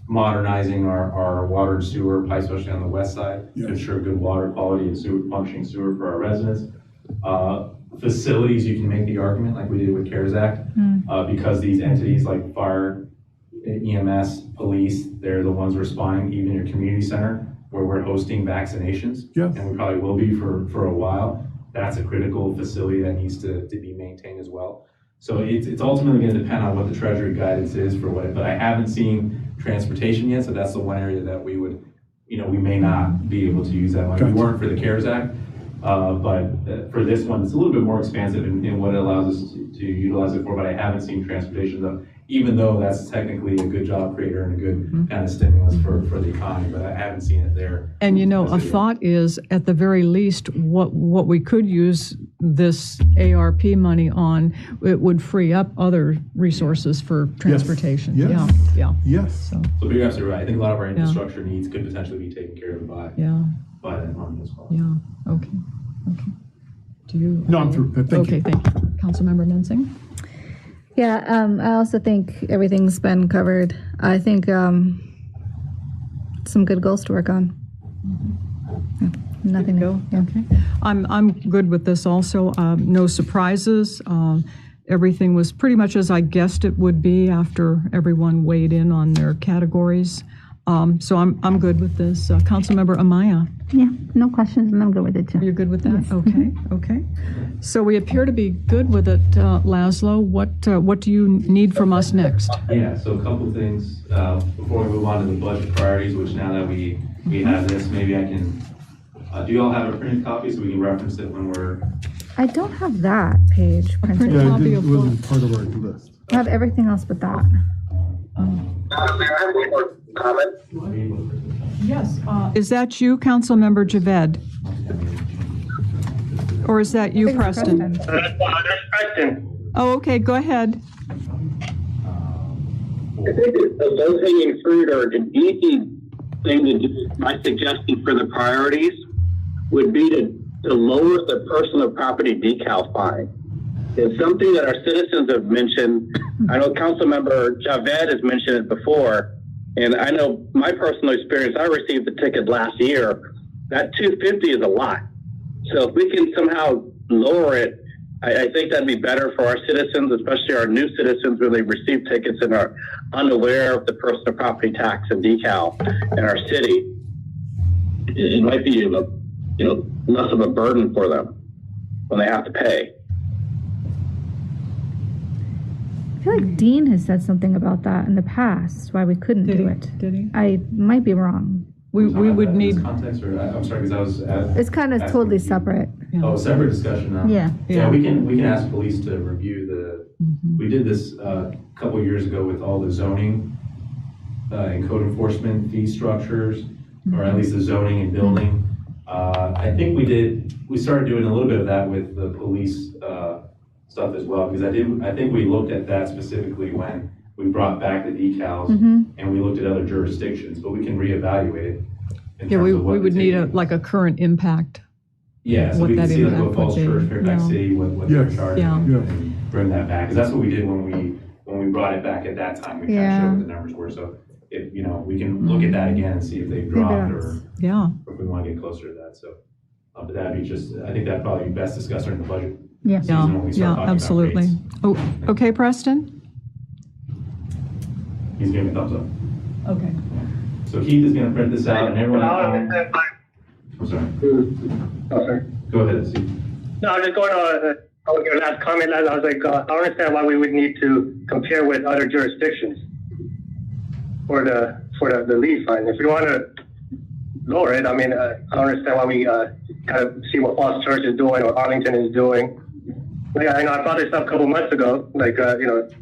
modernizing our water and sewer pipes, especially on the west side, to ensure good water quality and functioning sewer for our residents. Facilities, you can make the argument like we did with CARES Act, because these entities like fire, EMS, police, they're the ones responding, even your community center where we're hosting vaccinations, and we probably will be for a while. That's a critical facility that needs to be maintained as well. So it's ultimately going to depend on what the treasury guidance is for what, but I haven't seen transportation yet, so that's the one area that we would, we may not be able to use that money. We weren't for the CARES Act. But for this one, it's a little bit more expansive in what it allows us to utilize it for, but I haven't seen transportation though, even though that's technically a good job creator and a good kind of stimulus for the economy, but I haven't seen it there. And a thought is, at the very least, what we could use this ARP money on, it would free up other resources for transportation. Yes. Yes. So you're absolutely right. I think a lot of our infrastructure needs could potentially be taken care of by that money as well. Yeah, okay. Do you? No, I'm through. Thank you. Okay, thank you. Councilmember Mensing? Yeah, I also think everything's been covered. I think some good goals to work on. Yeah, nothing to go. Yeah. Okay. I'm good with this also. No surprises. Everything was pretty much as I guessed it would be after everyone weighed in on their categories. So I'm good with this. Councilmember Amaya? Yeah, no questions, and I'm good with it too. You're good with that? Yes. Okay. So we appear to be good with it. Laszlo, what do you need from us next? Yeah, so a couple things before we move on to the budget priorities, which now that we have this, maybe I can, do you all have a printed copy so we can reference it when we're... I don't have that page printed. print- Yeah, Copy it of wasn't part of our list. I have everything else but that. I have one more comment. Yes. Is that you, Councilmember Javed? Or is that you, Preston? That's Preston. Oh, okay, go ahead. I think the low-hanging fruit, or an easy thing to do, my suggestion for the priorities would be to lower the personal property decal fine. It's something that our citizens have mentioned. I know Councilmember Javed has mentioned it before, and I know my personal experience, I received the ticket last year. That $250 is a lot. So if we can somehow lower it, I think that'd be better for our citizens, especially our new citizens when they receive tickets and are unaware of the personal property tax and decal in our city. It might be less of a burden for them when they have to pay. I feel like Dean has said something about that in the past, why we couldn't do it. Did he? I might be wrong. we would in this need, context, or, I'm sorry, because I was It's kind of asking totally you- separate. Oh, separate discussion now? Yeah. Yeah, we can ask police to review we did this a couple years ago with all the zoning and code enforcement fee structures, or at least the zoning and building. I think we started doing a little bit of that with the police stuff as well, because I think we looked at that specifically when we brought back the decals and we looked at other jurisdictions, but we can reevaluate it. in yeah, terms we of what would the need take- like a current impact. Yeah, so what we can that see like impact what Falls would be. Church, Fairfax Yeah. City, what they're Yes. charging, Yeah. and bring that back, because that's what we did when we brought it back at that time, we kind of Yeah. showed what the numbers were, so if, we can look at that again and see if they've dropped, or Yeah, if we want to get closer to that, so. But that'd be I think that'd probably be best discussed during the budget Yeah. season yeah, when we start yeah, talking about absolutely. rates. Oh, okay, Preston? He's giving me a thumbs up. Okay. So Keith is gonna print this out, and everyone at home, I'm sorry, Oh, sorry. go ahead, Steve. No, I was just going on your last comment. I was like, I don't understand why we would need to compare with other jurisdictions for the lead fine. If we want to lower it, I mean, I don't understand why we kind of see what Falls Church is doing or Arlington is doing. Like, I know I brought this up a couple months ago. Like, the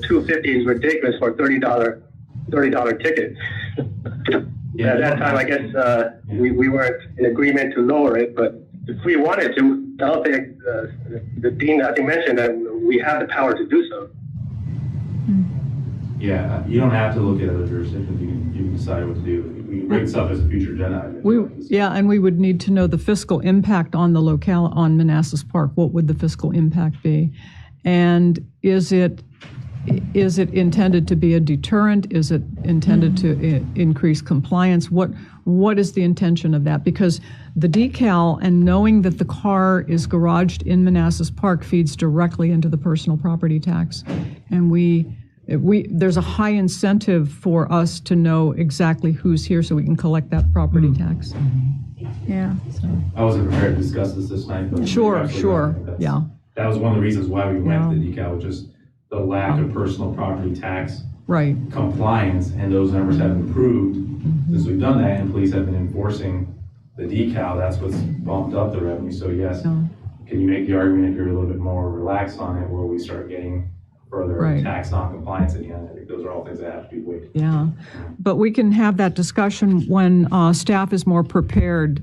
$250 is ridiculous for a $30 ticket. Yeah. At that time, I guess we weren't in agreement to lower it, but if we wanted to, I don't think the dean, I think, mentioned that we have the power to do so. Yeah, you don't have to look at other jurisdictions, you can decide what to do. We can bring stuff as a future agenda item. Yeah, and we would need to know the fiscal impact on the locale, on Manassas Park. What would the fiscal impact be? And is it intended to be a deterrent? Is it intended to increase compliance? What is the intention of that? Because the decal and knowing that the car is garaged in Manassas Park feeds directly into the personal property tax. And there's a high incentive for us to know exactly who's here so we can collect that property tax. Yeah. I wasn't prepared to discuss this night, but. Sure, you're absolutely sure, right. yeah. That was one of the reasons why we went to Yeah. the decal, just the lack of personal property tax Right, compliance, and those numbers have improved since we've done that, and police have been enforcing the decal. That's what's bumped up the revenue. So yes, Yeah. can you make the argument if you're a little bit more relaxed on it, where we start getting further Right. tax non-compliance again? I think those are all things that have to be weighed. yeah. But we can have that discussion when staff is more prepared.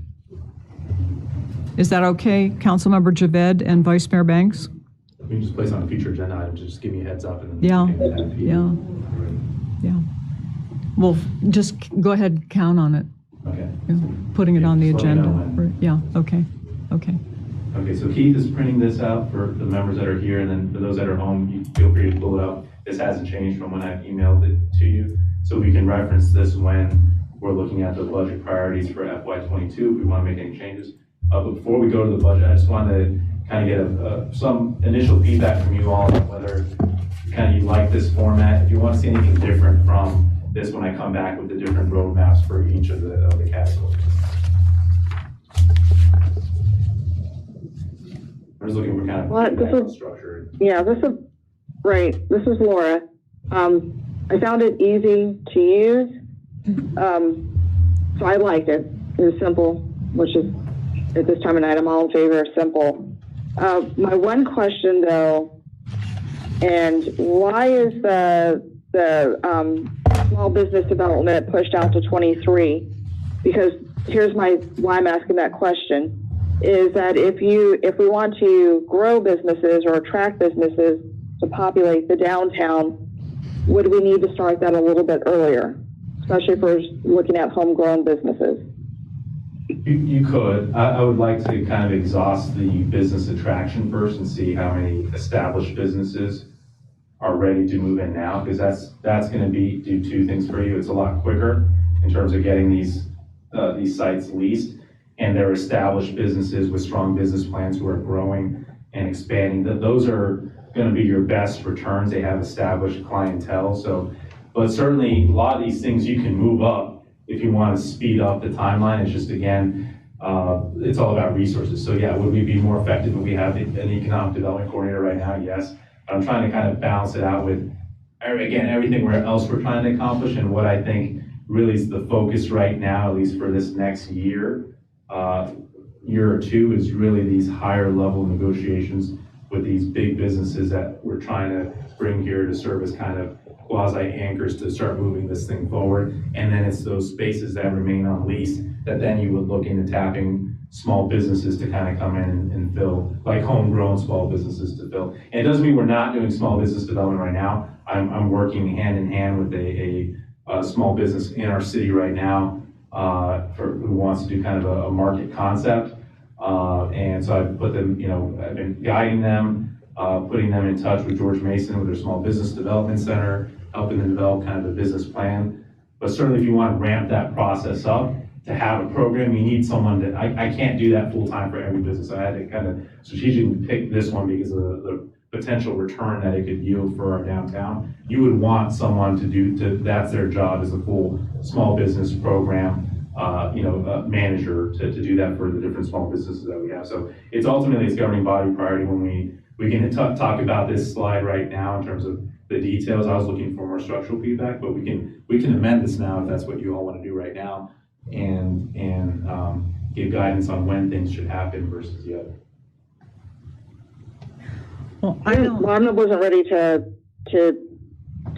Is that okay, Councilmember Javed and Vice Mayor Banks? We can just place on a future agenda item, just give me a heads up, and then. Yeah, we can have it. yeah. Yeah. Well, just go ahead and count on it, Okay. putting it on the Just let me know agenda. when. Yeah, okay, okay. Okay, so Keith is printing this out for the members that are here, and then for those that are home, you feel free to pull it up. This hasn't changed from when I emailed it to you, so we can reference this when we're looking at the budget priorities for FY22, if we want to make any changes. But before we go to the budget, I just wanted to kind of get some initial feedback from you all on whether you like this format. If you want to see anything different from this when I come back with the different roadmaps for each of the categories. I'm just looking for kind of Well, this feedback on is- structure. Yeah, this is Laura. I found it easy to use. So I liked it. It was simple, which is, at this time of night, I'm all in favor of simple. My one question though, and why is the small business development pushed out to 23? Because here's why I'm asking that question, is that if we want to grow businesses or attract businesses to populate the downtown, would we need to start that a little bit earlier, especially if we're looking at homegrown businesses? You could. I would like to kind of exhaust the business attraction first and see how many established businesses are ready to move in now, because that's going to do two things for you. It's a lot quicker in terms of getting these sites leased, and they're established businesses with strong business plans who are growing and expanding. Those are going to be your best returns. They have established clientele. So, but certainly a lot of these things you can move up if you want to speed up the timeline. It's just, again, it's all about resources. So yeah, would we be more effective if we have an economic development coordinator right now? Yes. But I'm trying to kind of balance it out with, again, everything else we're trying to accomplish and what I think really the focus right now, at least for this next year, year or two, is really these higher level negotiations with these big businesses that we're trying to bring here to serve as kind of quasi anchors to start moving this thing forward. And then it's those spaces that remain on lease that then you would look into tapping small businesses to kind of come in and fill, like homegrown small businesses to fill. And it doesn't mean we're not doing small business development right now. I'm working hand in hand with a small business in our city right now who wants to do kind of a market concept. And so I've put them, I've been guiding them, putting them in touch with George Mason with their Small Business Development Center, helping them develop kind of a business plan. But certainly if you want to ramp that process up to have a program, you need someone that, I can't do that full time for every business. I had to kind of strategically pick this one because of the potential return that it could yield for our downtown. You would want someone that's their job, is a full small business program manager to do that for the different small businesses that we have. So it's ultimately its governing body priority. When we can talk about this slide right now in terms of the details. I was looking for more structural feedback, but we can amend this now if that's what you all want to do right now, and give guidance on when things should happen versus the other. Well, I wasn't ready to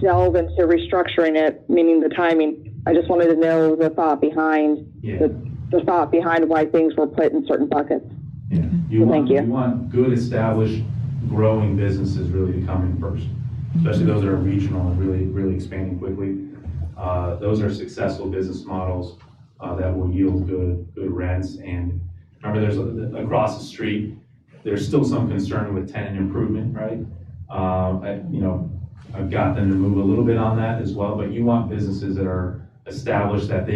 delve into restructuring it, meaning the timing. I just wanted to know the thought behind the thought behind why things were put in certain buckets. Yeah, you want good, established, growing businesses really to come in first, especially those that are regional and really expanding quickly. Those are successful business models that will yield good rents. And remember, there's across the street, there's still some concern with tenant improvement, right? I've got them to move a little bit on that as well, but you want businesses that are established that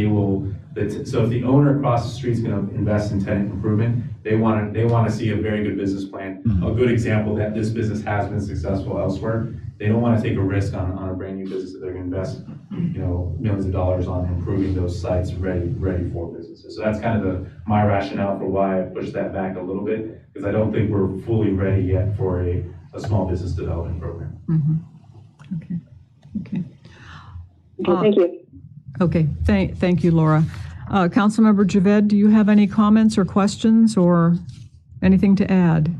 so if the owner across the street is going to invest in tenant improvement, they want to see a very good business plan. A good example that this business has been successful elsewhere. They don't want to take a risk on a brand new business that they're going to invest, millions of dollars on improving those sites ready for businesses. So that's kind of my rationale for why I pushed that back a little bit, because I don't think we're fully ready yet for a small business development program. Mm-hmm. Okay. Thank you. Okay, thank you, Laura. Councilmember Javed, do you have any comments or questions or anything to add?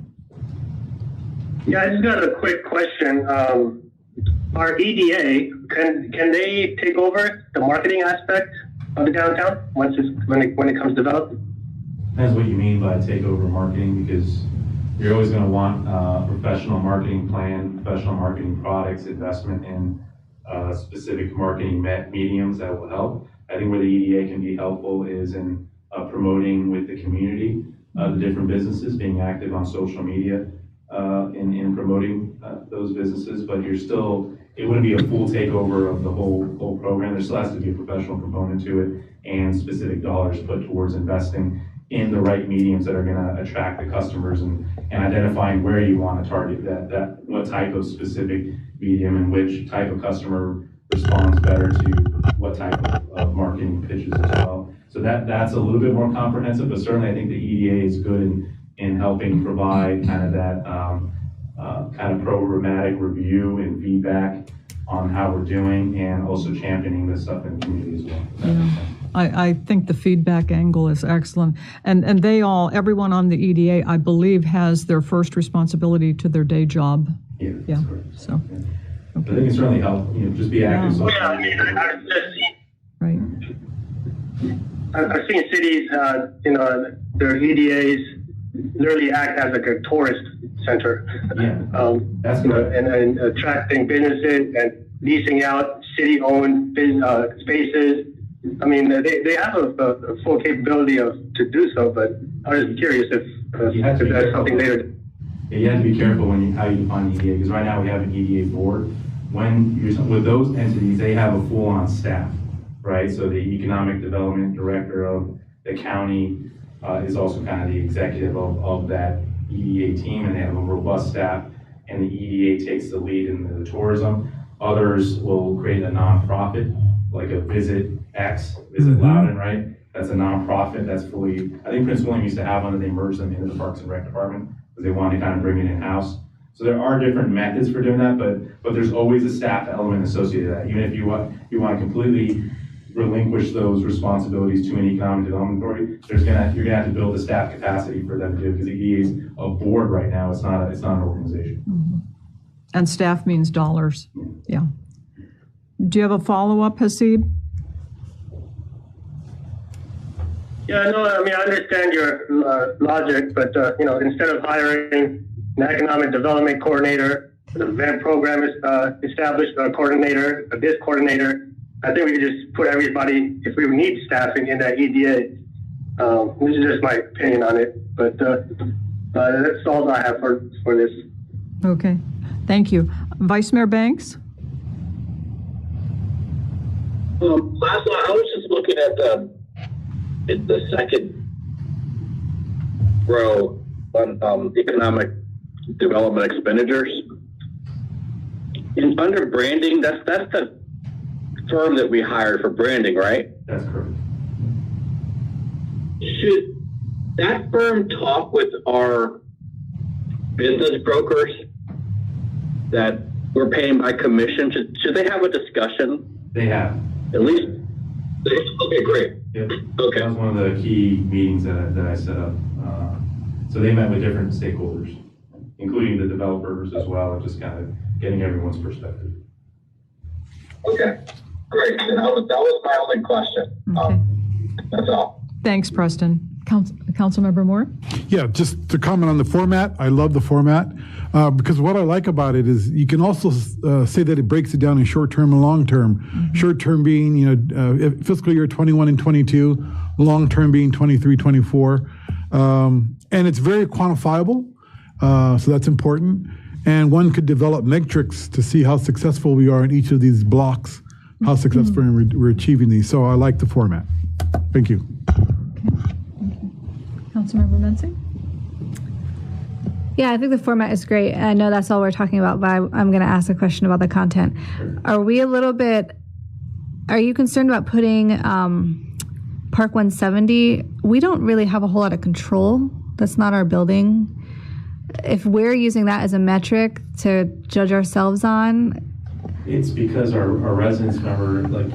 Yeah, I just got a quick question. Our EDA, can they take over the marketing aspect of the downtown when it comes developed? Depends what you mean by take over marketing, because you're always going to want a professional marketing plan, professional marketing products, investment in specific marketing mediums that will help. I think where the EDA can be helpful is in promoting with the community, the different businesses, being active on social media in promoting those businesses. But it wouldn't be a full takeover of the whole program. There still has to be a professional component to it and specific dollars put towards investing in the right mediums that are going to attract the customers and identifying where you want to target that what type of specific medium and which type of customer responds better to what type of marketing pitches as well. So that's a little bit more comprehensive, but certainly I think the EDA is good in helping provide kind of that kind of programmatic review and feedback on how we're doing, and also championing this stuff in the community as well. Yeah. I think the feedback angle is excellent. And everyone on the EDA, I believe, has their first responsibility to their day job. Yeah, Yeah, that's correct. so, I think it's certainly help, just be active. Yeah. Yeah, I mean, I've just right. I've seen cities, their EDAs literally act as like a tourist center. Yeah, that's good. And attracting businesses and leasing out city-owned spaces. I mean, they have a full capability to do so, but I was curious if that's something later. Yeah, you have to be careful how you define EDA, because right now we have an EDA board. With those entities, they have a full-on staff, right? So the economic development director of the county is also kind of the executive of that EDA team, and they have a robust staff, and the EDA takes the lead in the tourism. Others will create a nonprofit, like a Visit Loudon, right? That's a nonprofit that's fully, I think Prince William used to have one, and they merged them into the Parks and Rec department because they wanted to kind of bring it in-house. So there are different methods for doing that, but there's always a staff element associated with that. Even if you want to completely relinquish those responsibilities to an economic development authority, you're gonna have to build the staff capacity for them to do, because he is a board right now, it's not an organization. And staff means dollars. Yeah. Do you have a follow-up, Hasib? Yeah, no, I mean, I understand your logic, but, instead of hiring an economic development coordinator, the event program is established a coordinator, a biz coordinator, I think we could just put everybody, if we need staffing, in that EDA. This is just my opinion on it, but that's all I have for this. Okay, thank you. Vice Mayor Banks? Last night, I was just looking at the second row on economic development expenditures. And under branding, that's the firm that we hired for branding, right? That's correct. Should that firm talk with our business brokers that we're paying by commission? Should they have a discussion? They have. At least, okay, great. Yep. Okay. That was one of the key meetings that I set up. So they met with different stakeholders, including the developers as well, and just kind of getting everyone's perspective. Okay, great. And that was my only question. Okay. That's all. Thanks, Preston. Councilmember Moore? Yeah, just to comment on the format, I love the format because what I like about it is you can also say that it breaks it down in short-term and long-term. Mm-hmm. Short-term being, fiscal year 21 and 22, long-term being 23, 24. And it's very quantifiable, so that's important. And one could develop metrics to see how successful we are in each of these blocks, how successful we're achieving these. So I like the format. Thank you. Councilmember Mensing? Yeah, I think the format is great. I know that's all we're talking about, but I'm going to ask a question about the content. Are you concerned about putting Park 170? We don't really have a whole lot of control. That's not our building. If we're using that as a metric to judge ourselves on. It's because our residents, remember, like,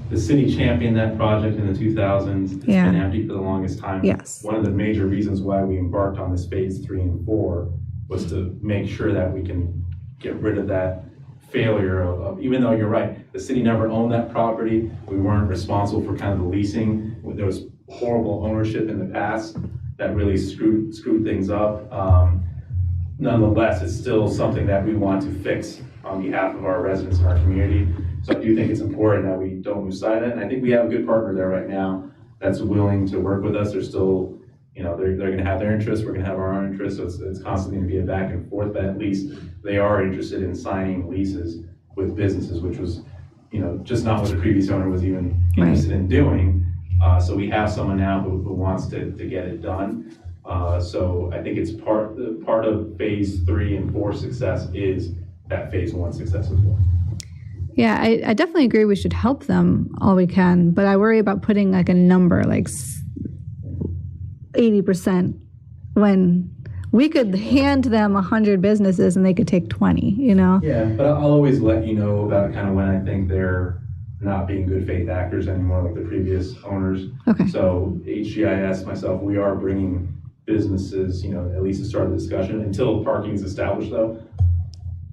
the city championed that project in the 2000s. It's been empty for the longest time. Yes. One of the major reasons why we embarked on this phase 3 and 4 was to make sure that we can get rid of that failure of, even though you're right, the city never owned that property. We weren't responsible for kind of the leasing. There was horrible ownership in the past that really screwed things up. Nonetheless, it's still something that we want to fix on behalf of our residents and our community. So I do think it's important that we don't lose sight of it. And I think we have a good partner there right now that's willing to work with us. They're still, they're going to have their interests. We're going to have our own interests. So it's constantly going to be a back and forth, but at least they are interested in signing leases with businesses, which was, just not what the previous owner was even interested in doing. So we have someone now who wants to get it done. So I think it's part of phase 3 and 4 success is that phase 1 success as well. Yeah, I definitely agree we should help them all we can, but I worry about putting like a number, like 80%, when we could hand them 100 businesses and they could take 20, Yeah, but I'll always let you know about kind of when I think they're not being good faith actors anymore, like the previous owners. Okay. So HGIS, myself, we are bringing businesses, at least to start the discussion. Until parking is established, though,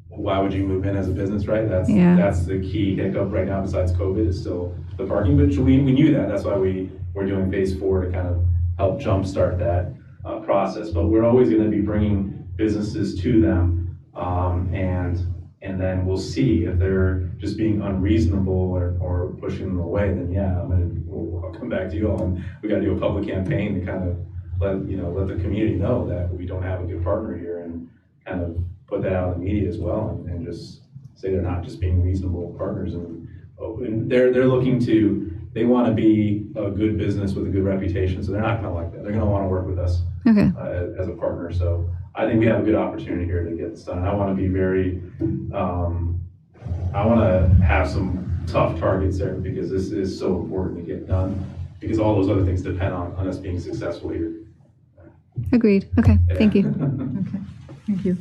why would you move in as a business, right? That's the key hiccup right now, besides COVID, is still the parking. But we knew that. That's why we're doing phase 4 to kind of help jumpstart that process. But we're always going to be bringing businesses to them, and then we'll see if they're just being unreasonable or pushing them away. Then I'll come back to you all, and we got to do a public campaign to kind of let the community know that we don't have a good partner here, and kind of put that out in the media as well, and just say they're not just being reasonable partners, and they're looking to, they want to be a good business with a good reputation, so they're not going to like that. They're going to want to work with us as a partner. So I think we have a good opportunity here to get this done. I want to be very, I want to have some tough targets there, because this is so important to get done, because all those other things depend on us being successful here. Agreed. Okay, thank you. Okay, thank you.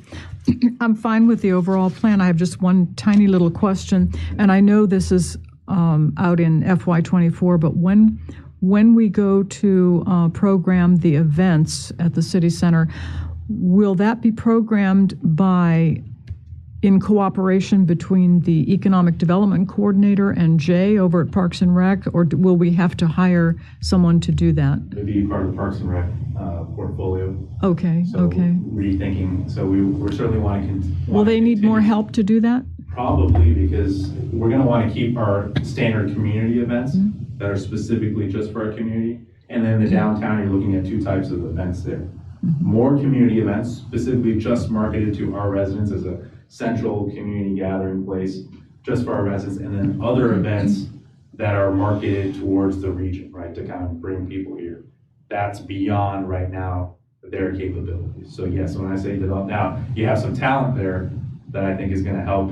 I'm fine with the overall plan. I have just one tiny little question, and I know this is out in FY24, but when we go to program the events at the city center, will that be programmed in cooperation between the Economic Development Coordinator and Jay over at Parks and Rec, or will we have to hire someone to do that? It'd be part of the Parks and Rec portfolio. Okay, So okay. rethinking, so we're certainly want to. Will they need more help to do that? Probably, because we're going to want to keep our standard community events that are specifically just for our community. And then the downtown, you're looking at two types of events there. More community events, specifically just marketed to our residents as a central community gathering place, just for our residents. And then other events that are marketed towards the region, right, to kind of bring people here. That's beyond right now their capabilities. So yes, when I say develop, now you have some talent there that I think is going to help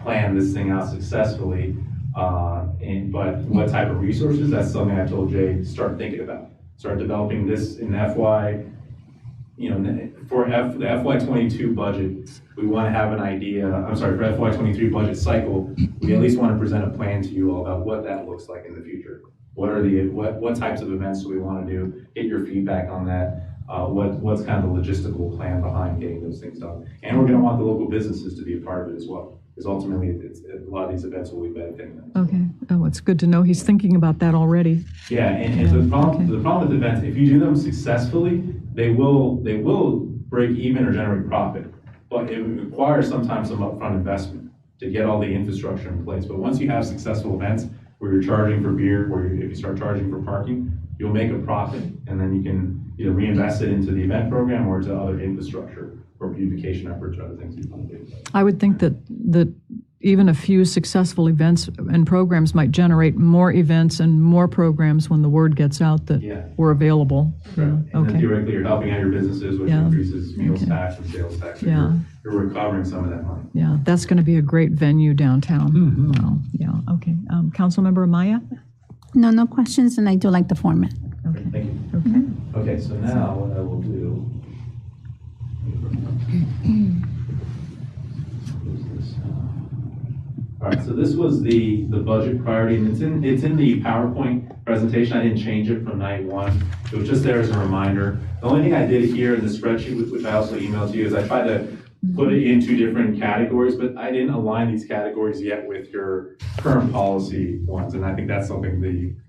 plan this thing out successfully. But what type of resources? That's something I told Jay to start thinking about. Start developing this in FY. For the FY22 budget, we want to have an idea. I'm sorry, for FY23 budget cycle, we at least want to present a plan to you all about what that looks like in the future. What types of events do we want to do? Get your feedback on that. What's kind of the logistical plan behind getting those things done? And we're going to want the local businesses to be a part of it as well, because ultimately a lot of these events will be benefiting them. Okay. Oh, it's good to know he's thinking about that already. Yeah, and the problem with events, if you do them successfully, they will break even or generate profit, but it requires sometimes some upfront investment to get all the infrastructure in place. But once you have successful events where you're charging for beer, if you start charging for parking, you'll make a profit, and then you can either reinvest it into the event program or to other infrastructure or beautification efforts or other things you want to do. I would think that even a few successful events and programs might generate more events and more programs when the word gets out that we're available. Right. And Okay. then theoretically, you're helping out your businesses, which increases meals tax and sales tax. So you're recovering some of that money. Yeah, that's going to be a great venue downtown. Wow. Yeah, okay. Councilmember Amaya? No questions, and I do like the format. Okay. Thank you. Okay. Okay, so now what I will do. All right, so this was the budget priority, and it's in the PowerPoint presentation. I didn't change it from night one. It was just there as a reminder. The only thing I did here in the spreadsheet, which I also emailed to you, is I tried to put it into different categories, but I didn't align these categories yet with your current policy ones, and I think that's something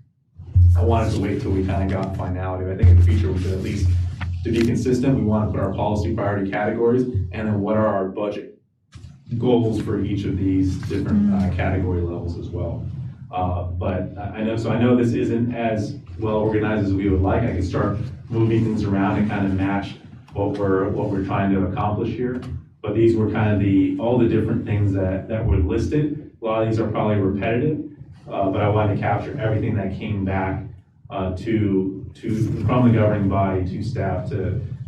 I wanted to wait till we kind of got finality. I think in the future we should at least, to be consistent, we want to put our policy priority categories, and then what are our budget goals for each of these different category levels as well. But I know this isn't as well organized as we would like. I can start moving things around and kind of match what we're trying to accomplish here. But these were kind of all the different things that were listed. A lot of these are probably repetitive, but I wanted to capture everything that came back from the governing body to staff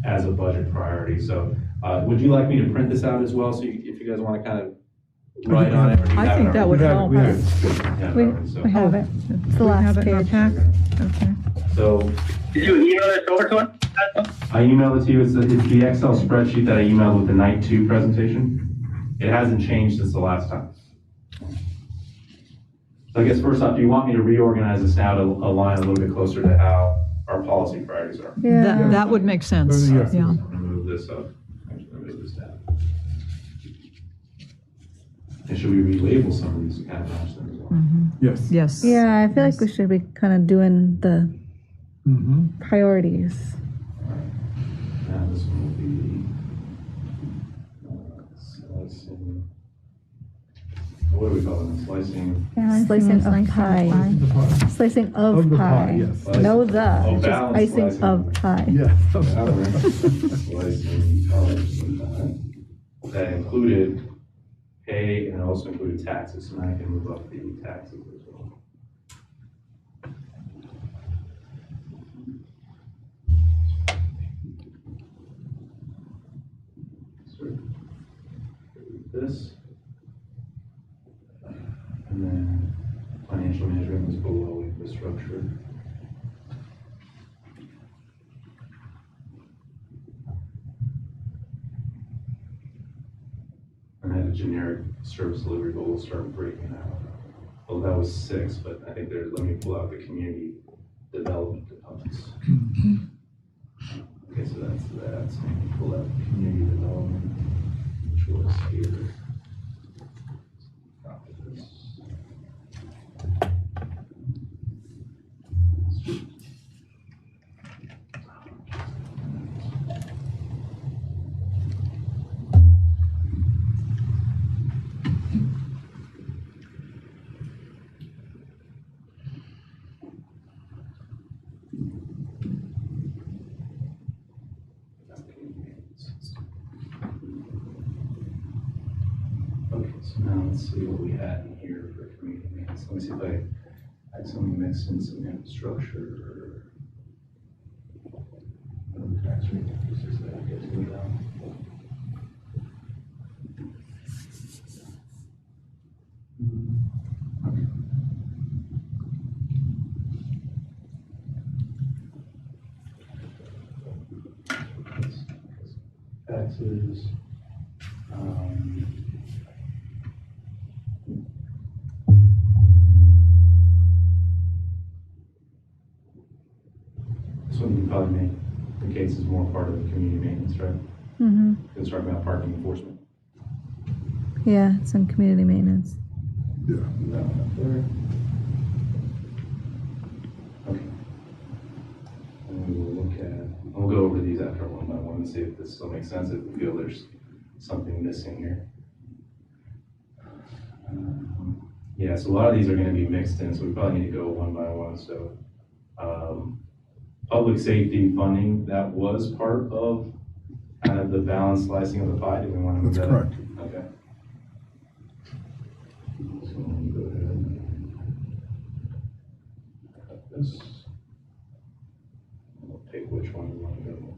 as a budget priority. So would you like me to print this out as well? So if you guys want to kind of write on it? Or do you I have think it that already? would help. We have it. We have it. It's the We last have it in our page. pack? Okay. So Did you email this over to us? I emailed it to you. It's the Excel spreadsheet that I emailed with the night 2 presentation. It hasn't changed since the last time. So I guess first off, do you want me to reorganize this now to align a little bit closer to how our policy priorities are? Yeah. That would make sense. Yes. Yeah. I'm gonna move this up. Actually, I'm gonna move this down. And should we relabel some of these to kind of match them as well? Yes. Yes. Yeah, I feel like we should be kind of doing the Mm-hmm. priorities. Now this one will be slicing. What do we call it? Slicing. Slicing of pie. The pie. Slicing of Of the pie. pie, yes. No the, Oh, just balanced icing slicing. of pie. Yes. Slicing colors that included pay and also included taxes. So now I can move up the taxes as well. This. And then financial management was below infrastructure. And then a generic service delivery goal will start breaking out. Well, that was 6, but I think let me pull out the community development components. Okay, so that's that. So let me pull out community development, which was here. Copy this. Okay, so now let's see what we had in here for community maintenance. Let me see if I accidentally mixed in some infrastructure. Tax rate increases that I get to go down. Taxes. This one you probably make the case is more part of the community maintenance, right? Mm-hmm. It's talking about parking enforcement. Yeah, some community maintenance. Yeah. That one up there. Okay. And we will look at, we'll go over these after one by one and see if this still makes sense, if we feel there's something missing here. Yeah, so a lot of these are going to be mixed in, so we probably need to go one by one. So, public safety funding, that was part of kind of the balanced slicing of the pie. Do we want to move That's that? correct. Okay. So let me go ahead and cut this. We'll pick which one we want to go with.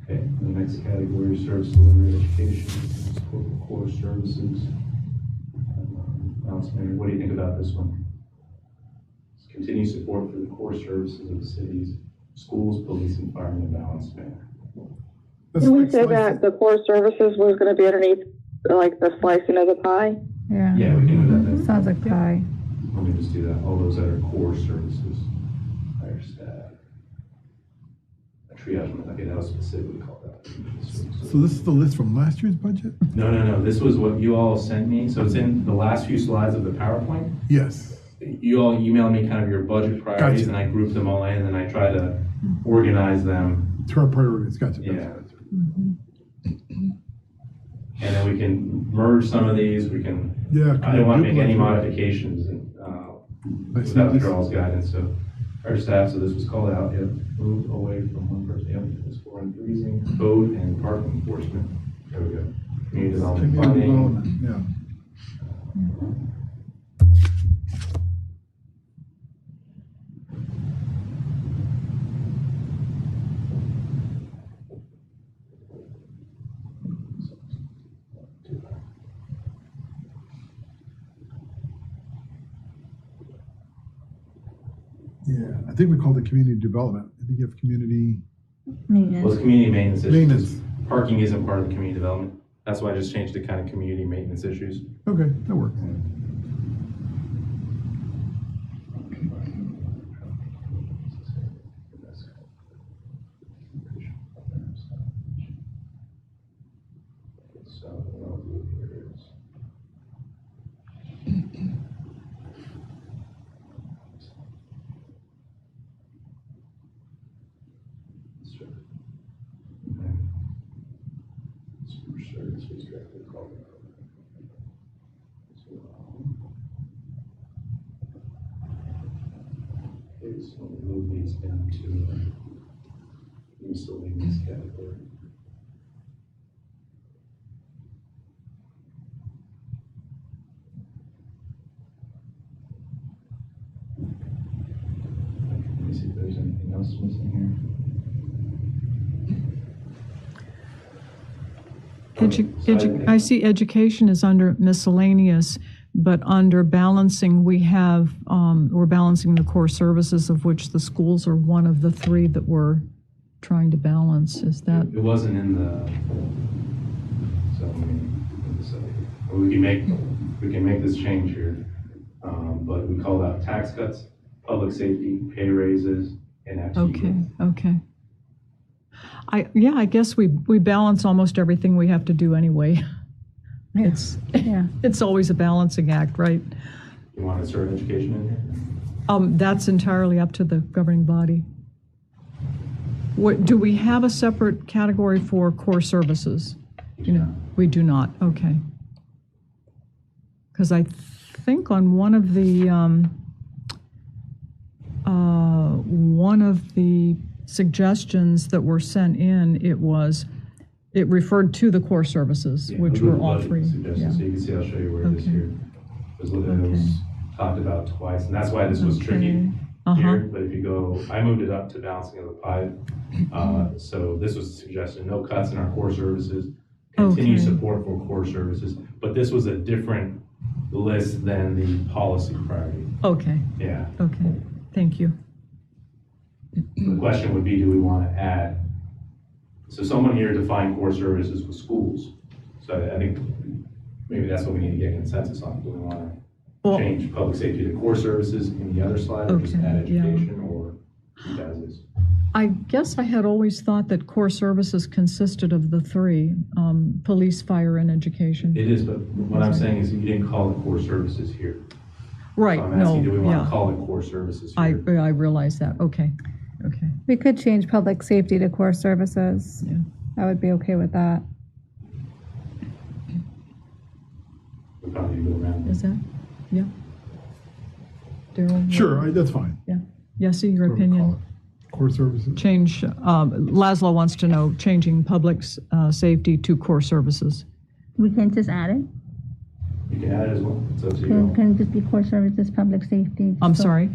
Okay, the next category, service delivery, education, core services. Mayor, what do you think about this one? Continue support for the core services of the cities, schools, police, and fire in a balanced manner. Can we say that the core services was going to be underneath, like, the slicing of the pie? Yeah. Yeah, we can do that then. Sounds like pie. Let me just do that. All those that are core services, hire staff. Triage, okay, that was specifically called out. So this is the list from last year's budget? No. This was what you all sent me. So it's in the last few slides of the PowerPoint. Yes. You all emailed me kind of your budget priorities, Gotcha. and I grouped them all in, and I try to organize them. To our priorities, gotcha. Yeah. And then we can merge some of these. We can. Yeah. I don't want to make any duplicate. modifications I see without this. Charles' guidance. So our staff. So this was called out. Yep. Move away from one person. Yep. This for freezing, code, and parking enforcement. There we go. Community development Community funding. development, yeah. Yeah, I think we called it community development. I think you have community. Well, it's community maintenance issues. Maintenance. Parking isn't part of the community development. That's why I just changed to kind of community maintenance issues. Okay, that works. So what I'll do here is. Sure. Super services directly called. Okay, so we'll move these down to miscellaneous category. Let me see if there's anything else missing here. I see education is under miscellaneous, but under balancing, we have, we're balancing the core services, of which the schools are one of the three that we're trying to balance? Is that, It wasn't in the, so let me put this up here. We can make this change here. But we called out tax cuts, public safety, pay raises, and FTE. okay. I guess we balance almost everything we have to do anyway. It's, it's always a balancing act, right? You want to start education in here? That's entirely up to the governing body. What, do we have a separate category for core services? We do not, okay. Because I think on one of the suggestions that were sent in, it referred to the core services, Yeah, which those were all budget three. suggestions. Yeah. So you can see, I'll show you where it is here. It was talked about twice, and that's why this was tricky here. But if you go, I moved it up to balancing of the pie. So this was a suggestion, no cuts in our core services, continued support for core services. But this was a different list than the policy priority. Okay, Yeah. okay, thank you. The question would be, do we want to add? So someone here defined core services with schools. So I think maybe that's what we need to get consensus on. Do we want to change public safety to core services in the other slide, or just add education, or keep as is? I guess I had always thought that core services consisted of the three, police, fire, and education. It is, but what I'm saying is you didn't call it core services here. Right, So I'm no, asking, do we want yeah. to call it core services I here? realize that, okay. We could change public safety to core services. Yeah. I would be okay with that. We probably need to go around. Is that, yeah? Daryl? Sure, that's fine. Yeah, Yessie, your Whatever we call opinion? it. Core services. Change, Laszlo wants to know, changing public safety to core services. We can just add it. You can add it as well. It's up to you. Can it just be core services, public safety? I'm So sorry?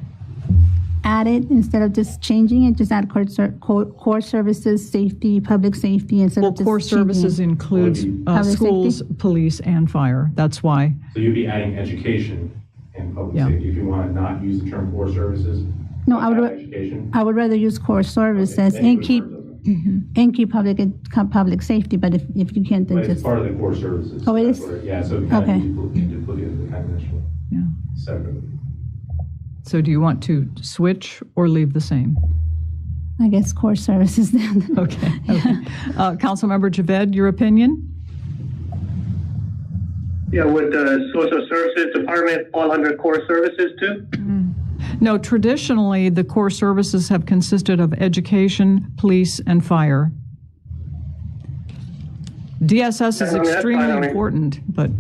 Add it instead of just changing it, just add core services, safety, public safety instead Well, of just core changing services it. includes Public schools, police, and fire. That's why. So you'd be adding education and public Yeah. safety. If you want to not use the term core services, No, I add would, education. I would rather use core services Then you and would keep, term those. public safety, but if you can't, then But it's just, part of the core services. Oh, it That's is? where- Yeah, so we kind Okay. of need to look at it kind of initially, Yeah. separately. So do you want to switch or leave the same? I guess, core services then. Okay. Councilmember Javed, your opinion? Yeah, would the social services department fall under core services too? No, traditionally, the core services have consisted of education, police, and fire. DSS is Yeah, I mean, that's extremely fine, I mean- important, but,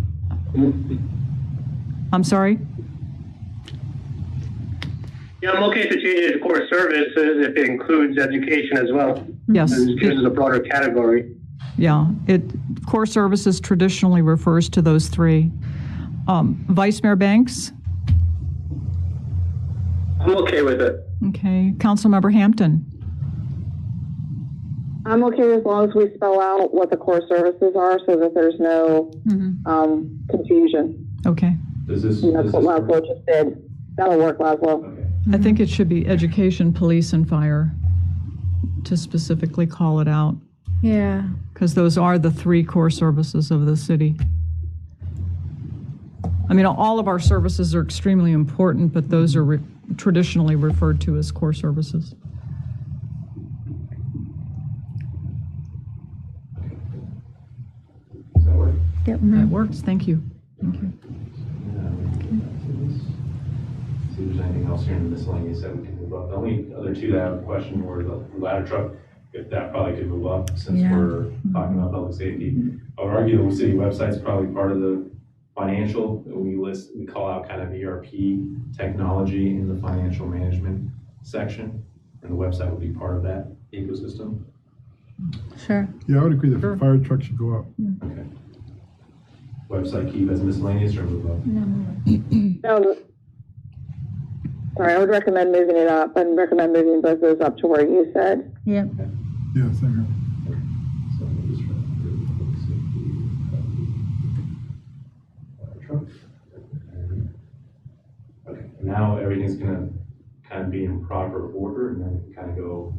I'm sorry? Yeah, I'm okay to change it to core services if it includes education as well. Yes. It gives it a broader category. Yeah, core services traditionally refers to those three. Vice Mayor Banks? I'm okay with it. Okay. Councilmember Hampton? I'm okay as long as we spell out what the core services are so that there's no confusion. Okay. Does this? And that's does what this Laszlo just did. That'll work, Laszlo. Okay. I think it should be education, police, and fire to specifically call it out, Yeah. because those are the three core services of the city. I mean, all of our services are extremely important, but those are traditionally referred to as core services. Does that work? Yep. That works. Thank you. Thank you. See if there's anything else here in the miscellaneous that we can move up. The only other two that I have a question were the ladder truck, if that probably could move up since Yeah. we're talking about public safety. I would argue the city website's probably part of the financial. We call out kind of ERP technology in the financial management section, and the website would be part of that ecosystem. Sure. Yeah, I would agree that the fire truck should go up. Okay. Website keep as miscellaneous or move up? No, sorry, I would recommend moving it up and recommend moving both those up to where you said. Yep. Yeah, same here. So we'll just try to do public safety, truck. Okay, now everything's gonna kind of be in proper order, and then we can kind of go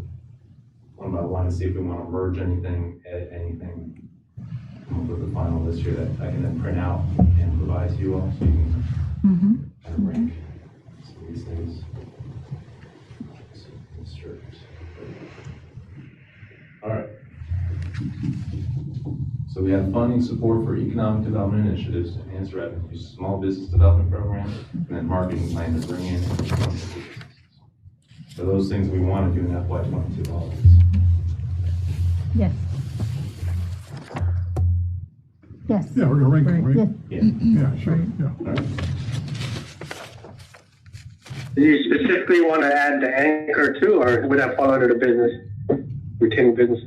one by one to see if we want to merge anything, edit anything. Come up with the final list here that I can then print out and provide to you all, so you can kind of rank some of these things. All right. So we have funding support for economic development initiatives to enhance revenue, small business development program, and then marketing plan to bring in. So those things we want to do in FY22 always. Yes. Yes. Yeah, we're gonna rank them, right? Yes. Yeah. Yeah, sure, yeah. All right. Do you specifically want to add the anchor too, or would that fall under the business, retaining business?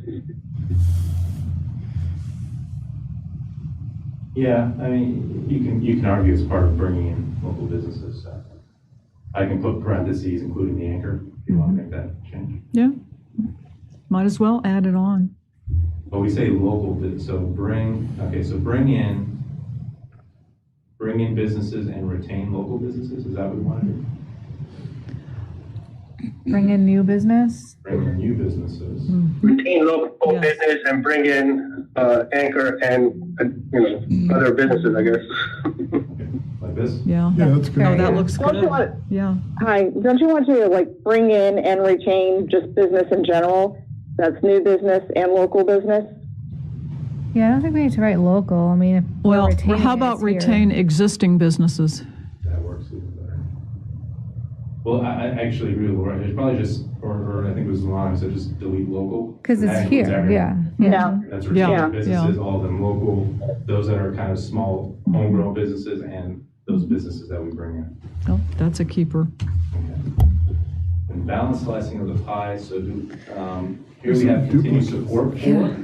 Yeah, I mean, you can argue it's part of bringing in local businesses. So I can put parentheses, including the anchor, if you want to make that change. Yeah, might as well add it on. But we say local, so bring in businesses and retain local businesses. Is that what we want to do? Bring in new business. Bring in new businesses. Retain local Yes. business and bring in anchor and other businesses, I guess. Like this? Yeah. Yeah, that's good. Oh, that looks Don't you good. want, Yeah. hi, don't you want to like bring in and retain just business in general? That's new business and local business? Yeah, I don't think we need to write local. I mean, if we're Well, retaining how about it's here. retain existing businesses? That works even better. Well, I actually agree with Laura. It's probably just, or I think it was Lana said just delete local. Because And it's that includes here, everyone. yeah. That's Yeah. retaining businesses, Yeah. all of them local, those that are kind of small homegrown businesses, and those businesses that we bring in. Oh, that's a keeper. Okay. And balance slicing of the pie, so here we have continued support for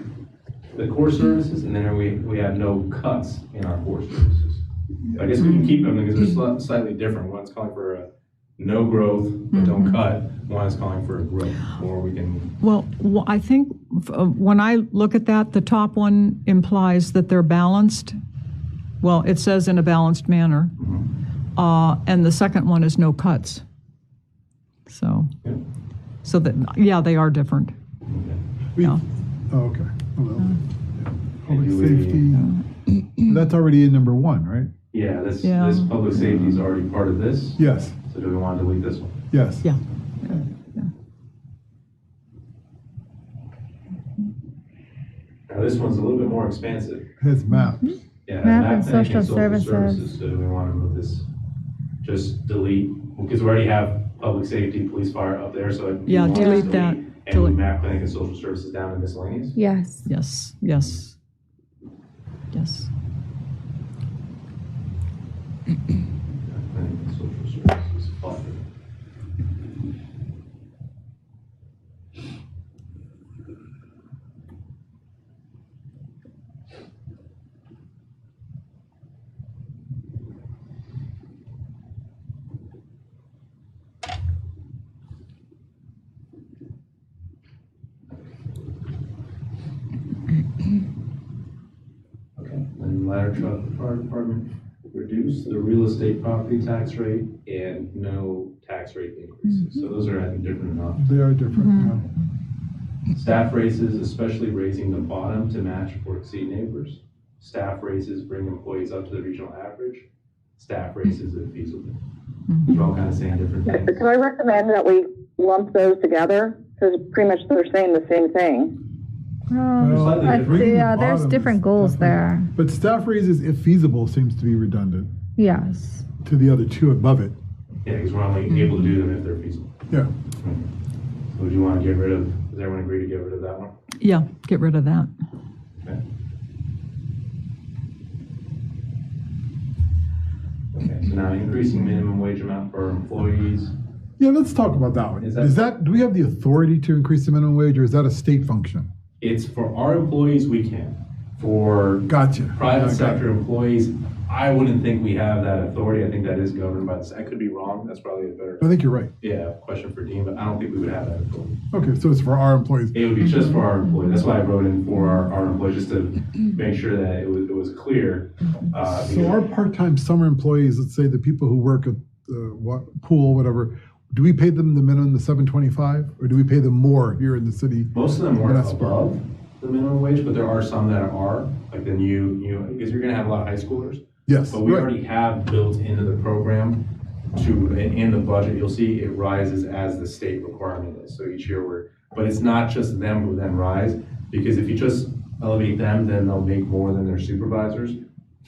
the core services, and then we have no cuts in our core services. I guess we can keep them because they're slightly different. One's calling for a no growth, but don't cut. One is calling for a growth, or we can, Well, I think when I look at that, the top one implies that they're balanced. Well, it says in a balanced manner. And the second one is no cuts. So, yeah. so that, yeah, they are different. Okay. We- Yeah. Oh, okay. Oh, well, yeah. Public do we- safety, that's already in number one, right? Yeah, this Yeah. public safety is already part of this. Yes, So do we want to delete this one? yes. Yeah. Now, this one's a little bit more expansive. Has maps. Yeah, Map map and planning social services. So do we want to move this, just delete, because we already have public safety, police, fire up there, so. we Yeah, want to delete that. And move Delete. map planning and social services down to miscellaneous. Yes. Yes, yes. Yes. Map planning and social services, fire. Okay, and ladder truck fire department, reduce the real estate property tax rate and no tax rate increases. So those are, I think, different enough. They are different, yeah. Staff raises, especially raising the bottom to match or exceed neighbors. Staff raises bring employees up to the regional average. Staff raises if feasible. You're all kind of saying different things. Could I recommend that we lump those together? Because pretty much they're saying the same thing. Well, slightly different. bringing the Yeah, there's bottom different is goals definitely- there. But staff raises, if feasible, seems to be redundant Yes. to the other two above it. Yeah, because we're only able to do them if they're feasible. Yeah. So would you want to get rid of, does everyone agree to get rid of that one? Yeah, get rid of that. Okay. Okay, so now increasing minimum wage amount for employees. Yeah, let's talk about that one. Is Is that- that, do we have the authority to increase the minimum wage, or is that a state function? It's for our employees, we can. For Gotcha. private Okay. sector employees, I wouldn't think we have that authority. I think that is governed by the, I could be wrong. That's probably a better, I think you're right. question for Dean, but I don't think we would have that authority. Okay, so it's for our employees. It would be just for our employees. That's why I wrote in for our employees, just to make sure that it was clear. So our part-time summer employees, let's say the people who work at the pool, whatever, do we pay them the minimum, the $7.25, or do we pay them more here in the city? Most of them weren't Manassas Park? above the minimum wage, but there are some that are, like the new, because you're gonna have a lot of high schoolers. Yes, But we right. already have built into the program in the budget, you'll see it rises as the state requirement is. So each year but it's not just them who then rise, because if you just elevate them, then they'll make more than their supervisors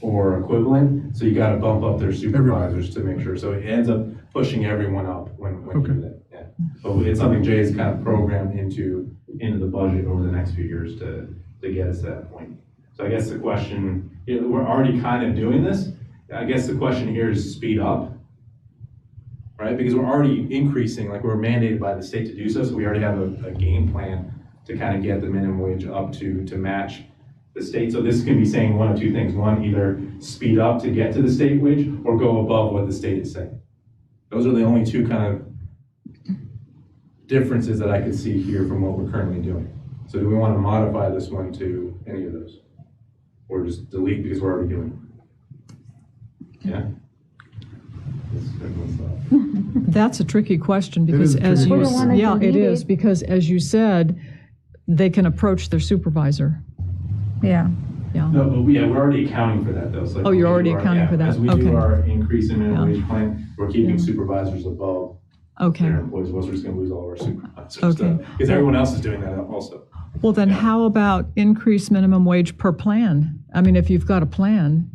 or equivalent. So you gotta bump up their supervisors to make sure. So it ends up pushing everyone up when you do that, yeah. But it's something Jay's kind of programmed into the budget over the next few years to get us to that point. So I guess the question, we're already kind of doing this. I guess the question here is speed up, right? Because we're already increasing, like we're mandated by the state to do so. So we already have a game plan to kind of get the minimum wage up to match the state. So this can be saying one of two things. One, either speed up to get to the state wage or go above what the state is saying. Those are the only two kind of differences that I could see here from what we're currently doing. So do we want to modify this one to any of those? Or just delete because we're already doing it? Yeah? That's a tricky question because is a as tricky you, question. We don't wanna yeah, it delete is, it. because as you said, they can approach their supervisor. Yeah. Yeah. No, but we're already accounting for that though. So like Oh, you're when we already do our- accounting for that. As we Okay. do our increase in minimum Yeah. wage plan, we're keeping Yeah. supervisors above Okay. their employees. We're just gonna lose all of our supervisors. Okay. Because everyone else is doing that also. Well, then how about increase minimum wage per plan? I mean, if you've got a plan,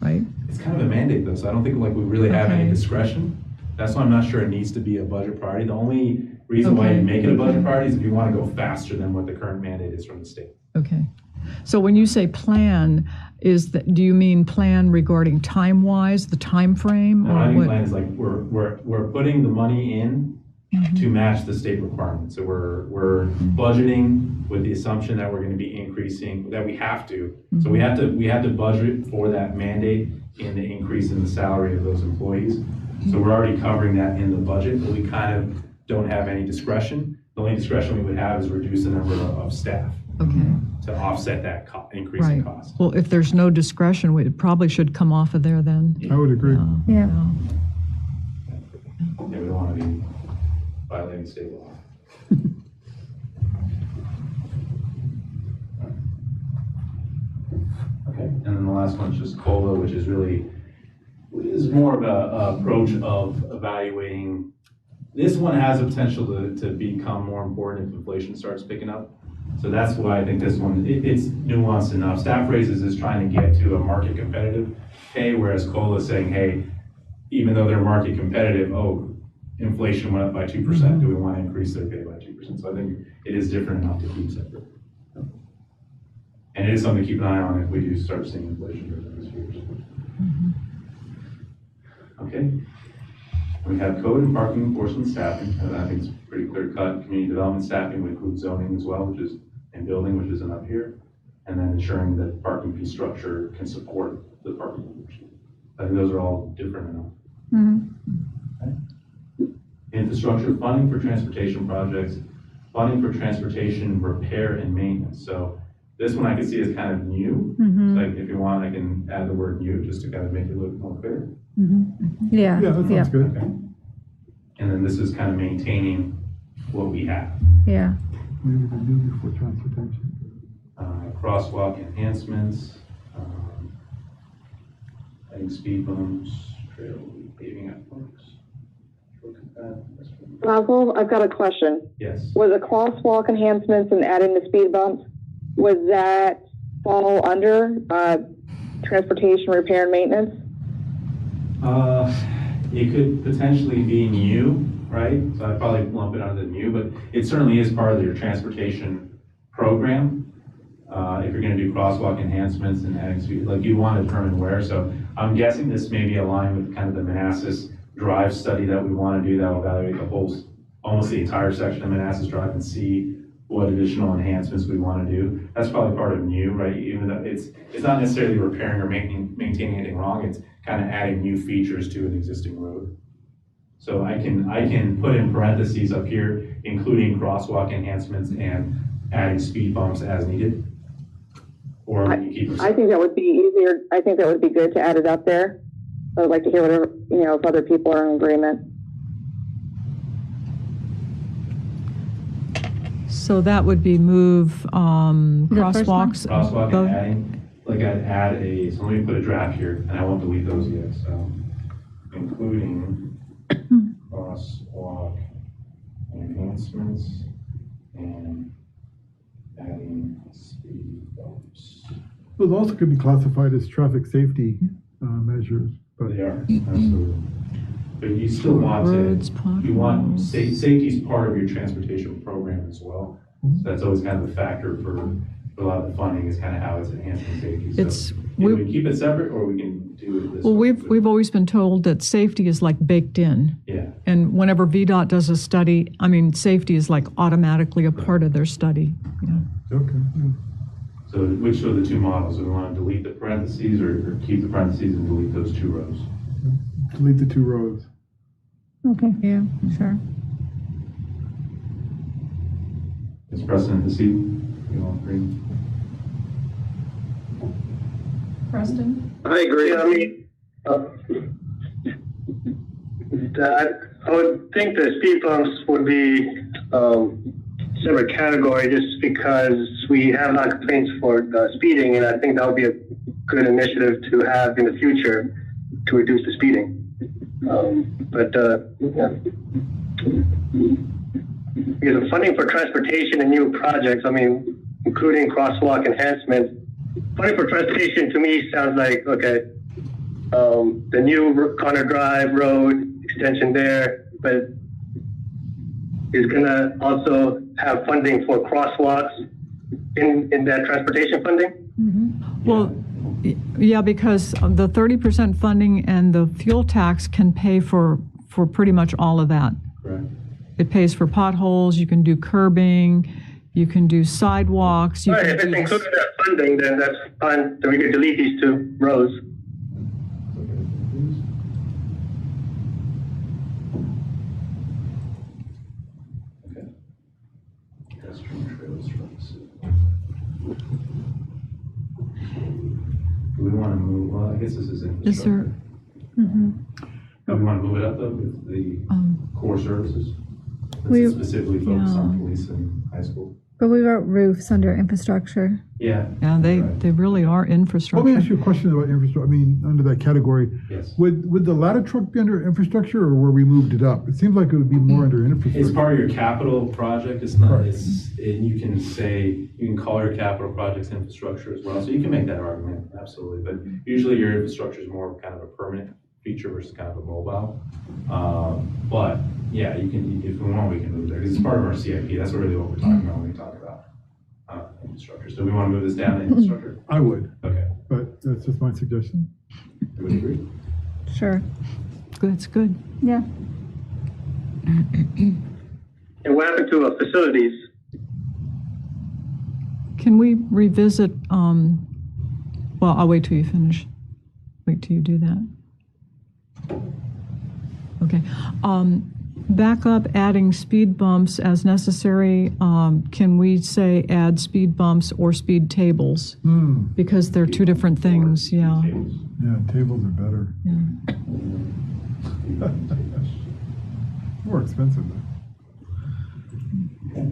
right? It's kind of a mandate though, so I don't think like we really have any Okay. discretion. That's why I'm not sure it needs to be a budget priority. The only reason why you Okay. make it a budget priority is if you want to go faster than what the current mandate is from the state. Okay. So when you say plan, do you mean plan regarding time-wise, the time frame? And or what I think what? plan is like, we're putting the money in to match the state requirements. So we're budgeting with the assumption that we're gonna be increasing, that we have to. So we have to budget for that mandate in the increase in the salary of those employees. So we're already covering that in the budget, but we kind of don't have any discretion. The only discretion we would have is reduce the number of staff Okay, to offset that increase in right. cost. Well, if there's no discretion, it probably should come off of there then. I would agree. Yeah. Yeah, we don't want to be violating state law. Okay, and then the last one's just COLA, which is more of a approach of evaluating. This one has the potential to become more important if inflation starts picking up. So that's why I think this one, it's nuanced enough. Staff raises is trying to get to a market competitive pay, whereas COLA is saying, hey, even though they're market competitive, inflation went up by 2%. Do we want to increase their pay by 2%? So I think it is different enough to keep separate. And it is something to keep an eye on if we do start seeing inflation during the next few years. Okay. We have code and parking enforcement staffing, and I think it's pretty clear cut. Community development staffing would include zoning as well, and building, which isn't up here. And then ensuring that parking fee structure can support the parking enforcement. I think those are all different enough. Okay. Infrastructure funding for transportation projects, funding for transportation repair and maintenance. So this one I can see as kind of new. So if you want, I can add the word new just to kind of make it look more clear. Yeah. Yeah, that sounds good. Okay. And then this is kind of maintaining what we have. Yeah. Maybe the new before transportation. Crosswalk enhancements, adding speed bumps, trail paving at parks. Laszlo, I've got a question. Yes. Was the crosswalk enhancements and adding the speed bumps, was that fall under transportation repair and maintenance? It could potentially be new, right? So I'd probably lump it under the new, but it certainly is part of your transportation program. If you're gonna do crosswalk enhancements and adding speed, like you want to determine where. So I'm guessing this may be aligned with kind of the Manassas Drive study that we want to do that will evaluate the whole, almost the entire section of Manassas Drive and see what additional enhancements we want to do. That's probably part of new, right? Even though it's not necessarily repairing or maintaining anything wrong, it's kind of adding new features to an existing road. So I can put in parentheses up here, including crosswalk enhancements and adding speed bumps as needed. Or we can keep it. I think that would be easier. I think that would be good to add it up there. I would like to hear whatever, if other people are in agreement. So that would be move first one? crosswalks. Crosswalk both- and adding, like I'd add so let me put a draft here, and I won't delete those yet, so. Including crosswalk enhancements and adding speed bumps. Those also could be classified as traffic safety measures, but They are, absolutely. But you still want Roads, to, you want, potholes. safety's part of your transportation program as well. So that's always kind of a factor for a lot of the funding is kind of how it's enhancing safety. So It's- either we keep it separate or we can do it this Well, way. we've always been told that safety is like baked in. Yeah, And whenever VDOT does a study, I mean, safety is like automatically a part of their study. Yeah. okay. Yeah. so which are the two models? Do we want to delete the parentheses or keep the parentheses and delete those two rows? Delete the 2 rows. Okay, yeah, sure. It's precedent to see, you all agree? Preston? I agree. I mean, I would think the speed bumps would be separate category just because we have a lot of complaints for speeding, and I think that would be a good initiative to have in the future to reduce the speeding. Yeah. Because the funding for transportation and new projects, I mean, including crosswalk enhancement, funding for transportation to me sounds like, okay, the new Connor Drive Road extension there, but is gonna also have funding for crosswalks in that transportation funding? Well, yeah, because the 30% funding and the fuel tax can pay for pretty much all of that. Correct. It pays for potholes, you can do curbing, you can do sidewalks. You All right, can if it's do included in that funding, then that's fine, then we can delete these 2 rows. Okay. Pedestrian trails from the city. Do we want to move, well, I guess this is infrastructure. Is there, Do we want to move it up though with the core services? We- This is specifically focused on Yeah. police and high school. But we wrote roofs under infrastructure. Yeah. yeah, Right. they really are Let me ask infrastructure. you a question about infrastructure. I mean, under that category, Yes. would the ladder truck be under infrastructure or where we moved it up? It seems like it would be more under It's infrastructure. part of your capital project, it's not, Right. and you can say, you can call your capital projects infrastructure as well, so you can make that argument, absolutely, but usually your infrastructure is more kind of a permanent feature versus kind of a mobile. But, yeah, you can, if we want, we can move there, because it's part of our CIP, that's really what we're talking about when we talk about infrastructure. So we want to move this down to infrastructure? I would, Okay, but that's just my suggestion. everybody agree? Sure. Good, it's good. Yeah. And what happened to facilities? Can we revisit, well, I'll wait till you finish. Wait till you do that. Okay. Back up, adding speed bumps as necessary. Can we say add speed bumps or speed tables? Because they're 2 different things, yeah. Tables. Yeah, tables are better. More expensive though.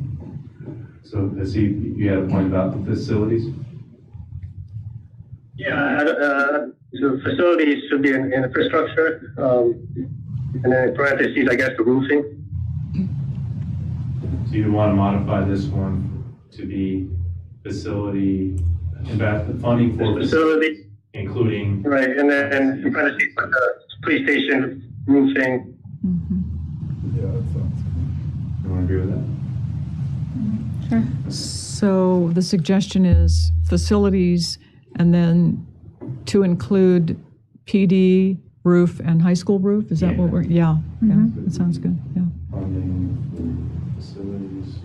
So, I see you had a point about the facilities? Yeah, the facilities should be in infrastructure, and then in parentheses, I guess, the roofing. So you want to modify this one to be facility, funding for facility, Facilities, including, right, and then in parentheses, put the police station roofing. Yeah, that sounds good. you want to agree with that? So the suggestion is facilities and then to include PD, roof, and high school roof? Is that what we're, yeah, that sounds good, yeah. Funding for facilities.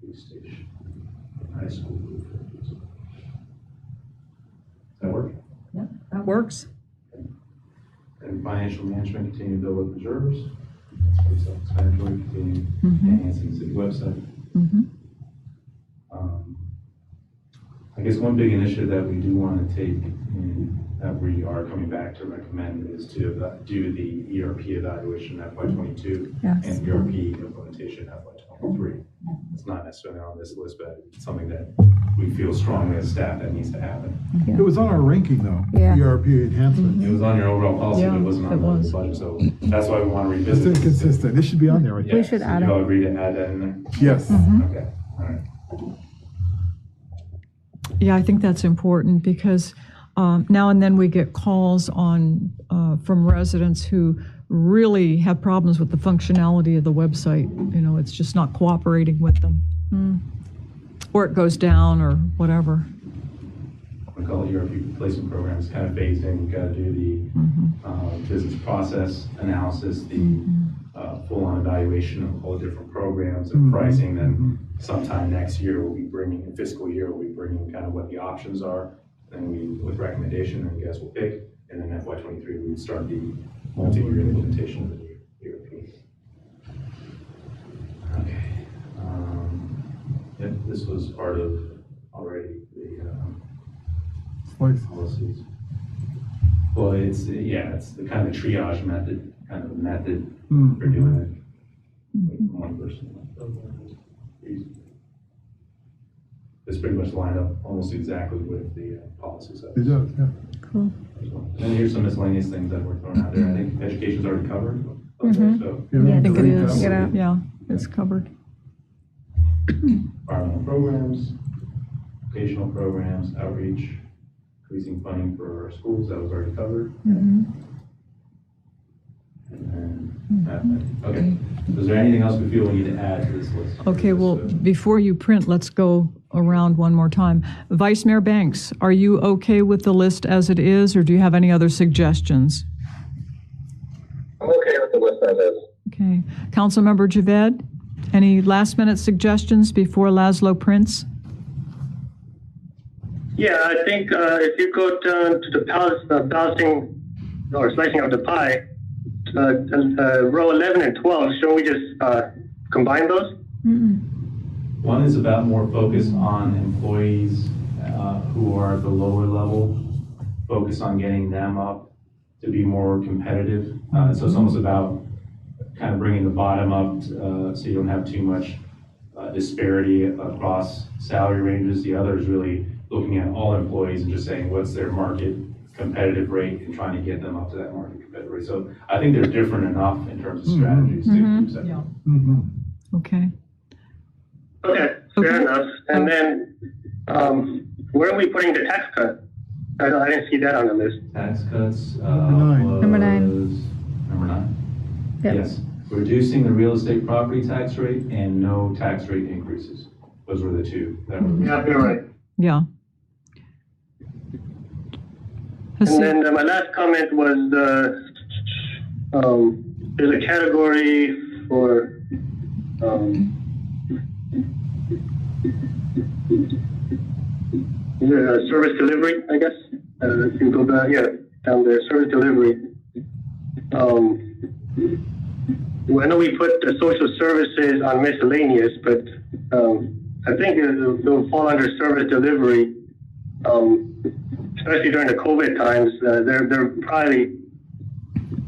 Police station, high school. Does that work? That works. And financial management, continue to build up reserves. That's pretty self-explanatory, continue enhancing the city website. I guess one big initiative that we do want to take, and that we are coming back to recommend, is to do the ERP evaluation FY22 Yes. and ERP implementation FY23. It's not necessarily on this list, but it's something that we feel strongly as staff that needs to happen. It was on our ranking though, Yeah. ERP enhancement. It was on your overall policy, but Yeah, it wasn't it on was. the budget, so that's why we want to It's revisit this. inconsistent. It should be on there, I think. Yeah, should so add you all it. agree to add that in there? Yes. Okay, all right. Yeah, I think that's important because now and then we get calls on from residents who really have problems with the functionality of the website. You know, it's just not cooperating with them. Or it goes down or whatever. We call it ERP replacement programs, kind of phased in. You've got to do the business process analysis, the full-on evaluation of all the different programs and pricing. Then sometime next year, we'll be bringing, in fiscal year, we'll be bringing kind of what the options are. Then we, with recommendation, and you guys will pick. And then FY23, we would start the multi-year implementation of the new ERP. Okay. Yep, this was part of already the Slice. policies. Well, it's the kind of triage method, for doing it. One person. It's pretty much lined up almost exactly with the policies. It does, yeah. Cool. And then here's some miscellaneous things that we're throwing out there. I think education's already covered. So I think it is. Get out. Yeah, it's covered. environmental programs, vocational programs, outreach, increasing funding for our schools, that was already covered. And then, okay, is there anything else we feel we need to add to this list? Okay, well, before you print, let's go around one more time. Vice Mayor Banks, are you okay with the list as it is, or do you have any other suggestions? I'm okay with the list as is. Okay. Councilmember Javed, any last-minute suggestions before Laszlo prints? Yeah, I think if you go down to the balancing or slicing of the pie, row 11 and 12, shouldn't we just combine those? One is about more focus on employees who are at the lower level, focus on getting them up to be more competitive. So it's almost about kind of bringing the bottom up so you don't have too much disparity across salary ranges. The other is really looking at all employees and just saying what's their market competitive rate and trying to get them up to that market competitive rate. So I think they're different enough in terms of strategies to do so. Okay. Okay, fair enough. And then where are we putting the tax cut? I didn't see that on the list. Tax cuts Number nine. was number 9. Yep. Yes, reducing the real estate property tax rate and no tax rate increases. Those were the two. That were Yeah, you're right. Yeah. And then my last comment was there's a category for service delivery, I guess. If you go back, down there, service delivery. Well, I know we put the social services on miscellaneous, but I think it'll fall under service delivery. Especially during the COVID times, they're probably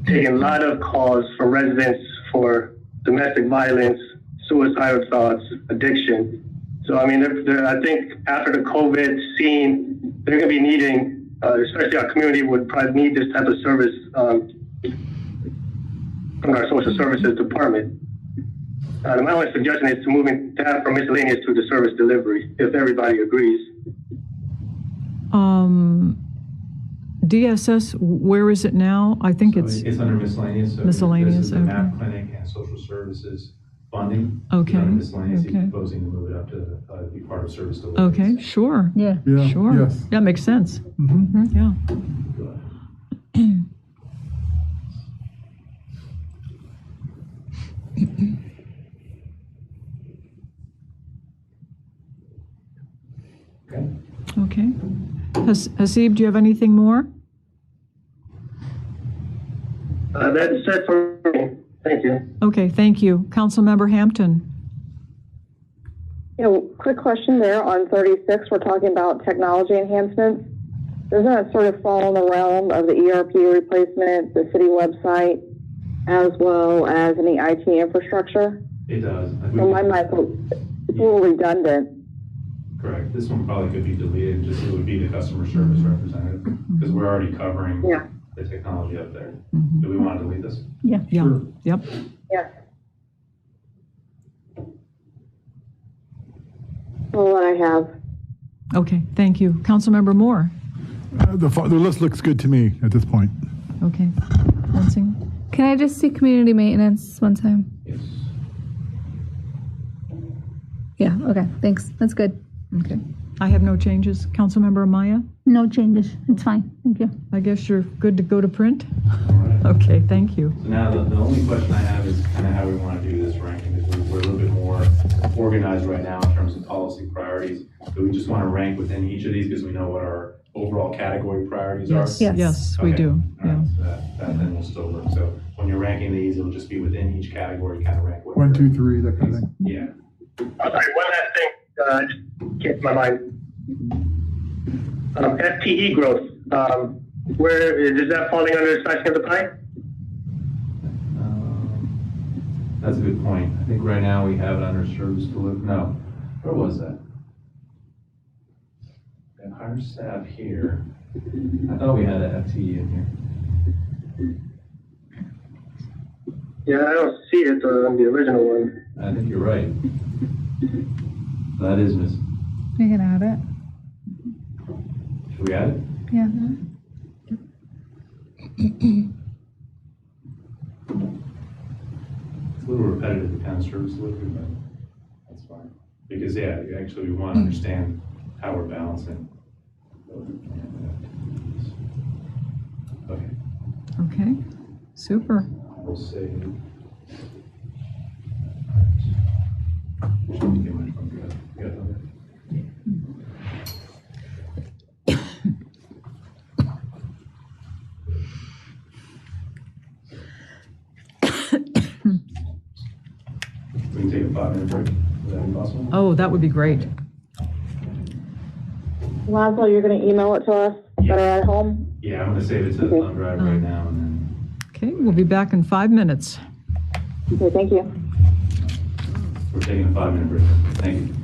taking a lot of calls from residents for domestic violence, suicidal thoughts, addiction. So, I mean, I think after the COVID scene, they're going to be needing, especially our community would probably need this type of service from our social services department. My only suggestion is to moving that from miscellaneous to the service delivery, if everybody agrees. DSS, where is it now? I think So it's, under miscellaneous. So Miscellaneous, This is the okay. MAP clinic and social services funding. Okay, Under miscellaneous, he's okay. proposing to move it up to be part of service delivery. okay, sure. Yeah. Yeah, Sure. yes. That makes sense. Yeah. Okay. Okay. Hasib, do you have anything more? That's it for me. Thank you. Okay, thank you. Councilmember Hampton. Quick question there on 36. We're talking about technology enhancements. Doesn't that sort of fall in the realm of the ERP replacement, the city website, as well as any IT infrastructure? It does. So my mind, it's a little redundant. Correct. This one probably could be deleted, just it would be the customer service representative, because we're already covering Yeah. the technology up there. Do we want to delete this? Yeah, yep. Yes. All that I have. Okay, thank you. Councilmember Moore. The list looks good to me at this point. Okay. Lansing? Can I just see community maintenance one time? Yes. Yeah, okay, thanks. That's good. Okay. I have no changes. Councilmember Amaya? No changes. It's fine. Thank you. I guess you're good to go to print? All right. Okay, thank you. So now the only question I have is kind of how we want to do this ranking, because we're a little bit more organized right now in terms of policy priorities. Do we just want to rank within each of these because we know what our overall category priorities are? Yes, Yes. yes, we Okay. do. All Yeah. right, so that then will still work. So when you're ranking these, it'll just be within each category, kind of rank what. 1, 2, 3, that kind of thing. Yeah. All right, one last thing, just came to my mind. FTE growth, where is that falling under slicing of the pie? That's a good point. I think right now we have it under service delivery. No, where was that? We have higher staff here. I thought we had an FTE in Yeah, I don't see it on the original one. here. I think you're right. That is missing. We can add it. Should we add it? Yeah. It's a little repetitive, the kind of service delivery, but that's fine. Because, yeah, actually, we want to understand how we're balancing. Okay, Okay, super. we'll say. Shouldn't get much from good. Good, okay. We can take a 5-minute break. Would that be possible? Oh, that would be great. Laszlo, you're going to email it to us that are at home? Yeah, I'm gonna save it to the thumb drive right now and then Okay, we'll be back in 5 minutes. Okay, thank you. we're taking a 5-minute break. Thank you.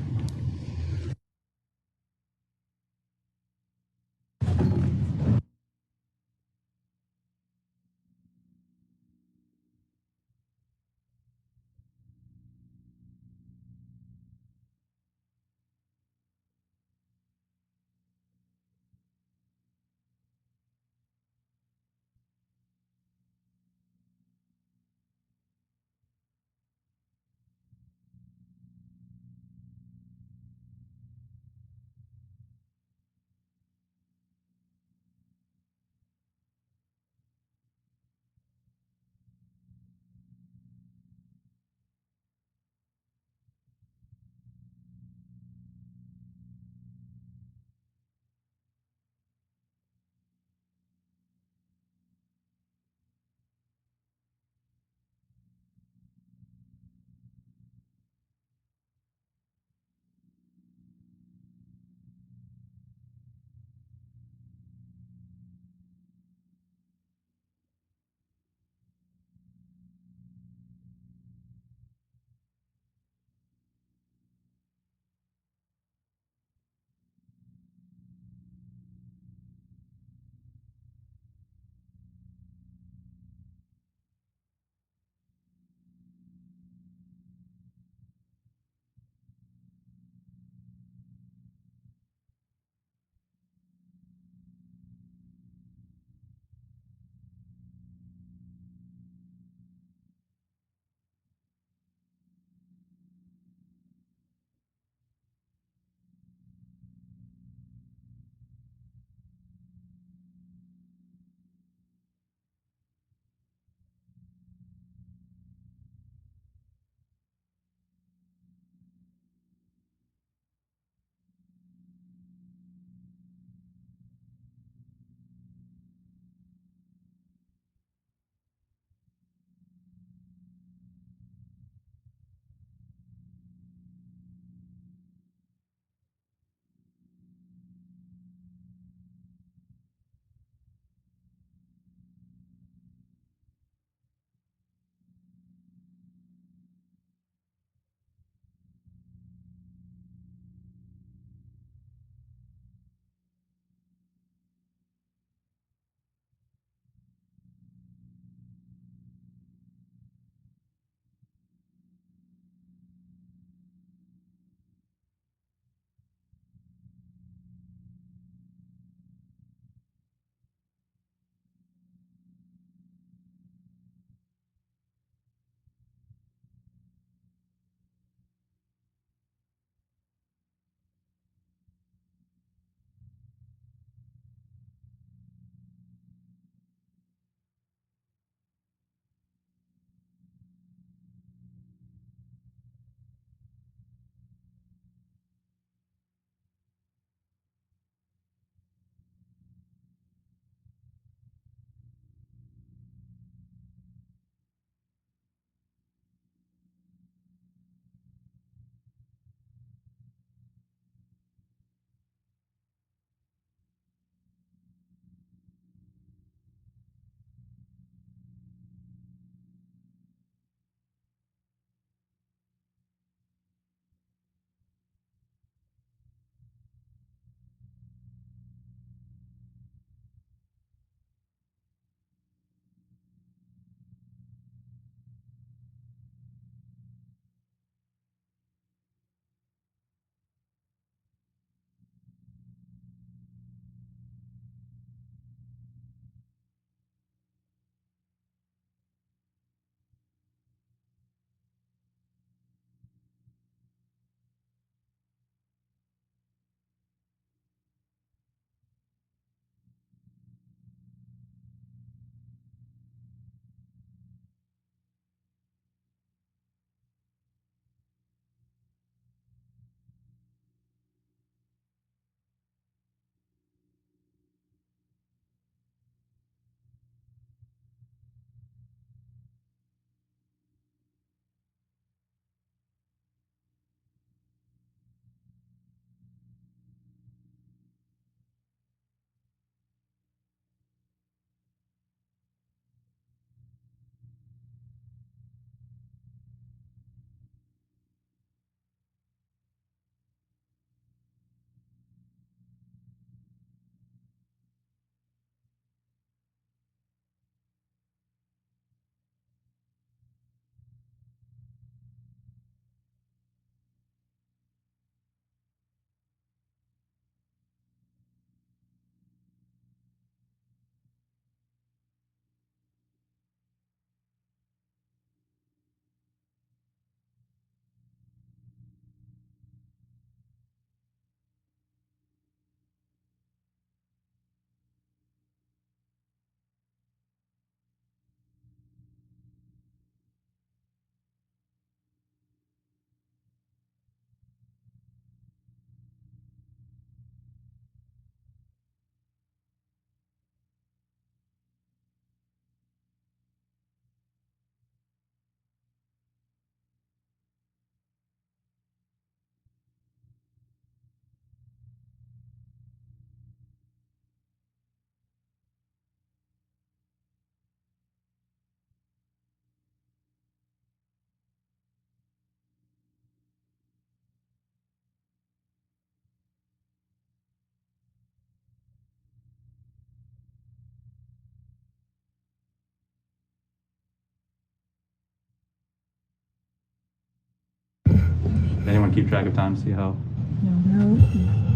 someone keep track of time, see how? No,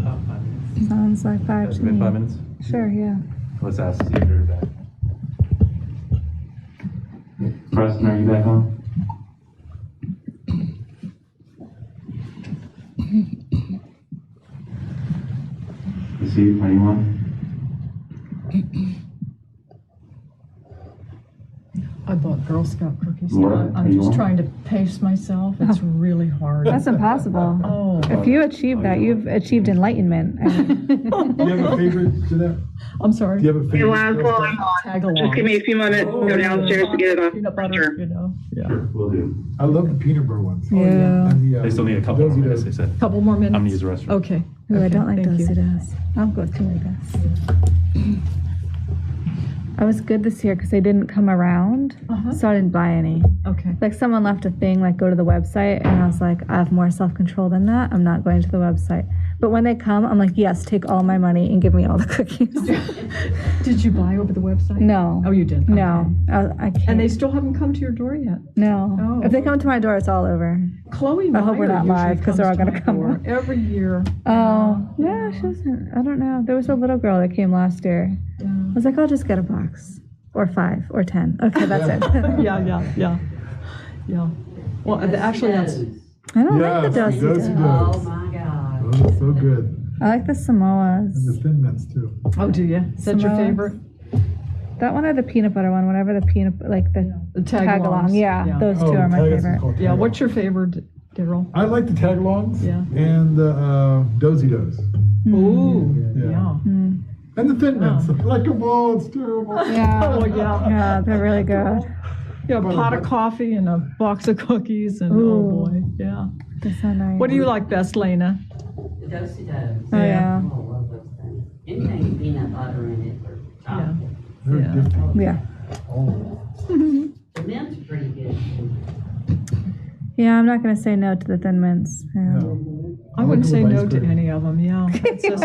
About 5 minutes. sounds like 5 Has to it been 5 me. minutes? Sure, yeah. Let's ask, see if they're back. Preston, are you back on? Steve, are you on? I bought Girl Scout cookies. Laura, I'm are you just on? trying to pace myself. It's really hard. That's impossible. Oh, If you achieve that, you've achieved enlightenment. I mean, Do you have a favorite, Jeanette? I'm sorry. Do you have a favorite? Tag along. Just give me a few minutes, go downstairs to get it off. Peanut butter, you know. Yeah. Sure, will do. I love the peanut butter ones. Yeah. And the, They still need a couple more Dozy minutes, Does. they said. Couple more minutes. I'm gonna use the restroom. Okay. ooh, I Okay, don't like thank you. Dos. I'll go too, I guess. I was good this year because they didn't come around, Uh-huh. so I didn't buy any. Okay. Like someone left a thing, like go to the website, and I was like, I have more self-control than that. I'm not going to the website. But when they come, I'm like, yes, take all my money and give me all the cookies. Did you buy over the website? No. Oh, you did? No, Okay. I can't. And they still haven't come to your door yet? no. Oh. If they come to my door, it's all over. Chloe I hope we're Meyer not usually live, 'cause they're all comes to gonna my come door up. every year. Oh, yeah, she doesn't. I don't know. There was a little girl that came last year. Yeah. I was like, I'll just get a box. Or 5 or 10. Okay, that's it. Yeah. Well, actually, that's, I don't Yes, like the Dozy Dozy Does. Does. my God. Those are so good. I like the And the Samoas. Thin Mints too. oh, do you? Is that your Samoas. favorite? That one or the peanut butter one, whatever the peanut, like the The tag along. tag-alongs. Yeah, those two are my Tag- it's favorite. called Yeah, tag what's your alongs. favorite, Daryl? I like the tag-alongs. Yeah. And the Dozy Does. Ooh, Yeah. yeah. And the Thin Mints. I like them all. It's terrible. Yeah. Oh, yeah. Yeah, they're really good. Yeah, a pot of coffee and a box of cookies and, oh Ooh. boy, yeah. They're so nice. What do you like best, Lena? The Dozy Does. Oh, yeah. Oh, I love those things. Anything with peanut butter in it or chocolate. They're Yeah. addicting. Yeah. Oh. The mints are pretty good too. Yeah, I'm not going to say no to the Thin Mints. Yeah. No. I wouldn't say no ice to cream. any of them, yeah. It's just,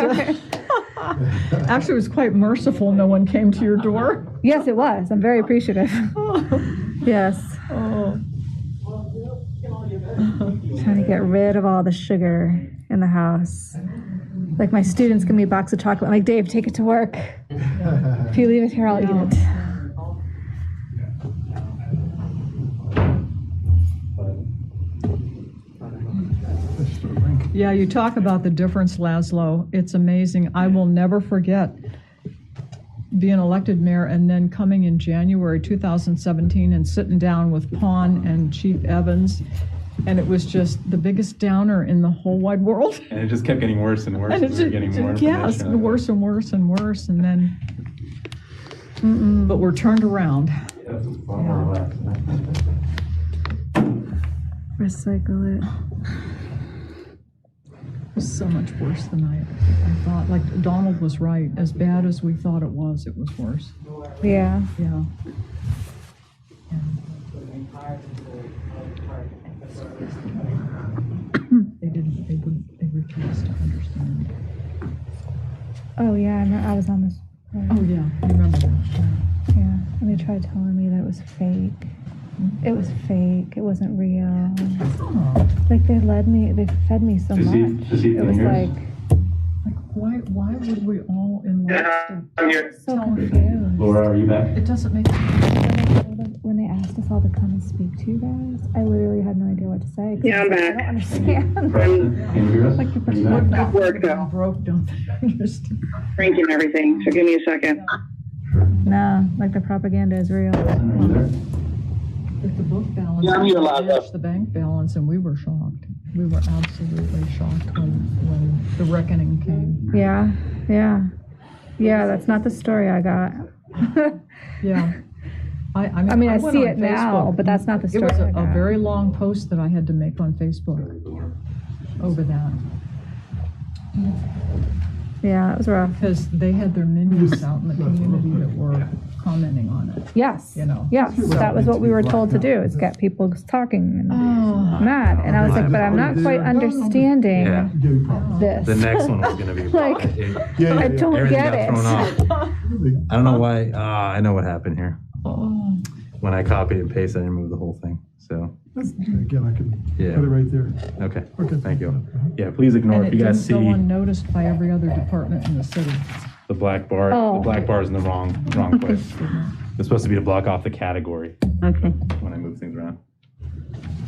actually, it was quite merciful no one came to your door. Yes, it was. I'm very appreciative. Yes. Oh, Trying to get rid of all the sugar in the house. Like my students give me a box of chocolate. I'm like, Dave, take it to work. If you leave it here, I'll eat it. yeah, you talk about the difference, Laszlo. It's amazing. I will never forget being elected mayor and then coming in January 2017 and sitting down with Pon and Chief Evans. And it was just the biggest downer in the whole wide world. And it just kept getting worse and worse. And as it's we were getting more yes, information. worse and worse and worse. And then, but we're turned around. Yeah, it's a lot more relaxed. Recycle it. It was so much worse than I thought. Like Donald was right. As bad as we thought it was worse. Yeah. Yeah. They refused to understand. Oh, yeah. I was on this. Oh, yeah, I remember that. Yeah. And they tried telling me that it was fake. It was fake. It wasn't real. Oh, Like they fed me so Does he- much. does he It was hear us? like why would we all in I'm here. so confused. Laura, are you back? It doesn't make When they asked us all to come and speak to you guys, I literally had no idea what to say. 'cause Yeah, I'm I was like, back. I don't understand. Preston, can you hear us? Like the Are you back? At work though, broke, don't they understand? drinking everything, so give me a second. No, like the propaganda is real. Preston, are you there? If the book balance Yeah, I'm here, Liza. matched the bank balance, and we were shocked. We were absolutely shocked when the reckoning came. Yeah, yeah. Yeah, that's not the story I got. Yeah. I mean, I went see on it now, Facebook. but that's not the It story was I a got. very long post that I had to make on Facebook over that, Yeah, it was rough. because they had their minions out in the community that were commenting on it. Yes. You know. Yes, that was what we were told to do, is get people talking and Oh, mad. And I was like, but I'm not quite understanding Yeah. Give you problems. this. The next one was gonna be. Like, Yeah, I yeah, don't Everything get got it. thrown off. I don't know why. I know what happened here. oh, When I copied and pasted, I removed the whole thing. So Again, I can Yeah. put it right there. Okay, Okay. thank you. Yeah, please ignore And if it you guys didn't go see unnoticed by every other department in the city. the black bar. Oh. The black bar is in the wrong place. It's supposed to be to block off the category Okay. when I move things around.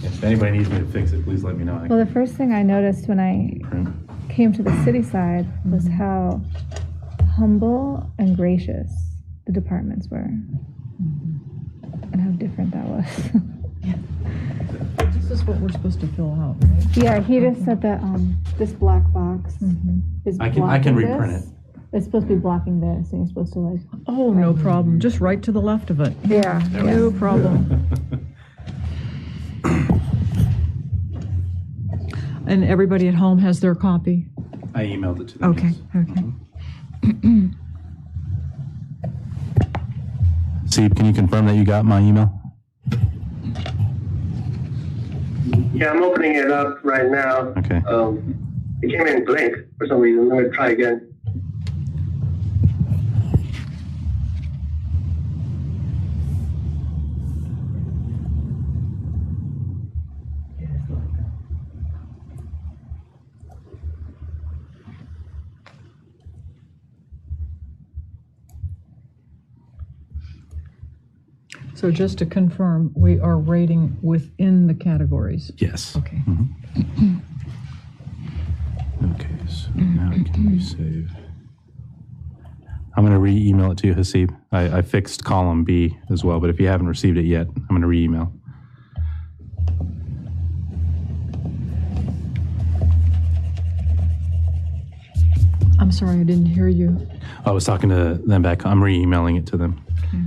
If anybody needs me to fix it, please let me know. I Well, can the first thing I noticed when I print. came to the city side was how humble and gracious the departments were, and how different that was. This is what we're supposed to fill out, right? Yeah, he just said that this black box is I can blocking reprint this. it. It's supposed to be blocking this, and you're supposed to like. Oh, no problem. Just right to the left of it. Yeah. No problem. And everybody at home has their copy? I emailed it to them. Okay, yes. okay. Steve, can you confirm that you got my email? Yeah, I'm opening it up right now. Okay. It came in blank for some reason. I'm going to try again. So just to confirm, we are rating within the categories. Yes. Okay. Okay, so now I can resave. I'm going to re-email it to you, Hasib. I fixed column B as well, but if you haven't received it yet, I'm going to re-email. I'm sorry, I didn't hear you. I was talking to them back. I'm re-emailing it to them. Okay.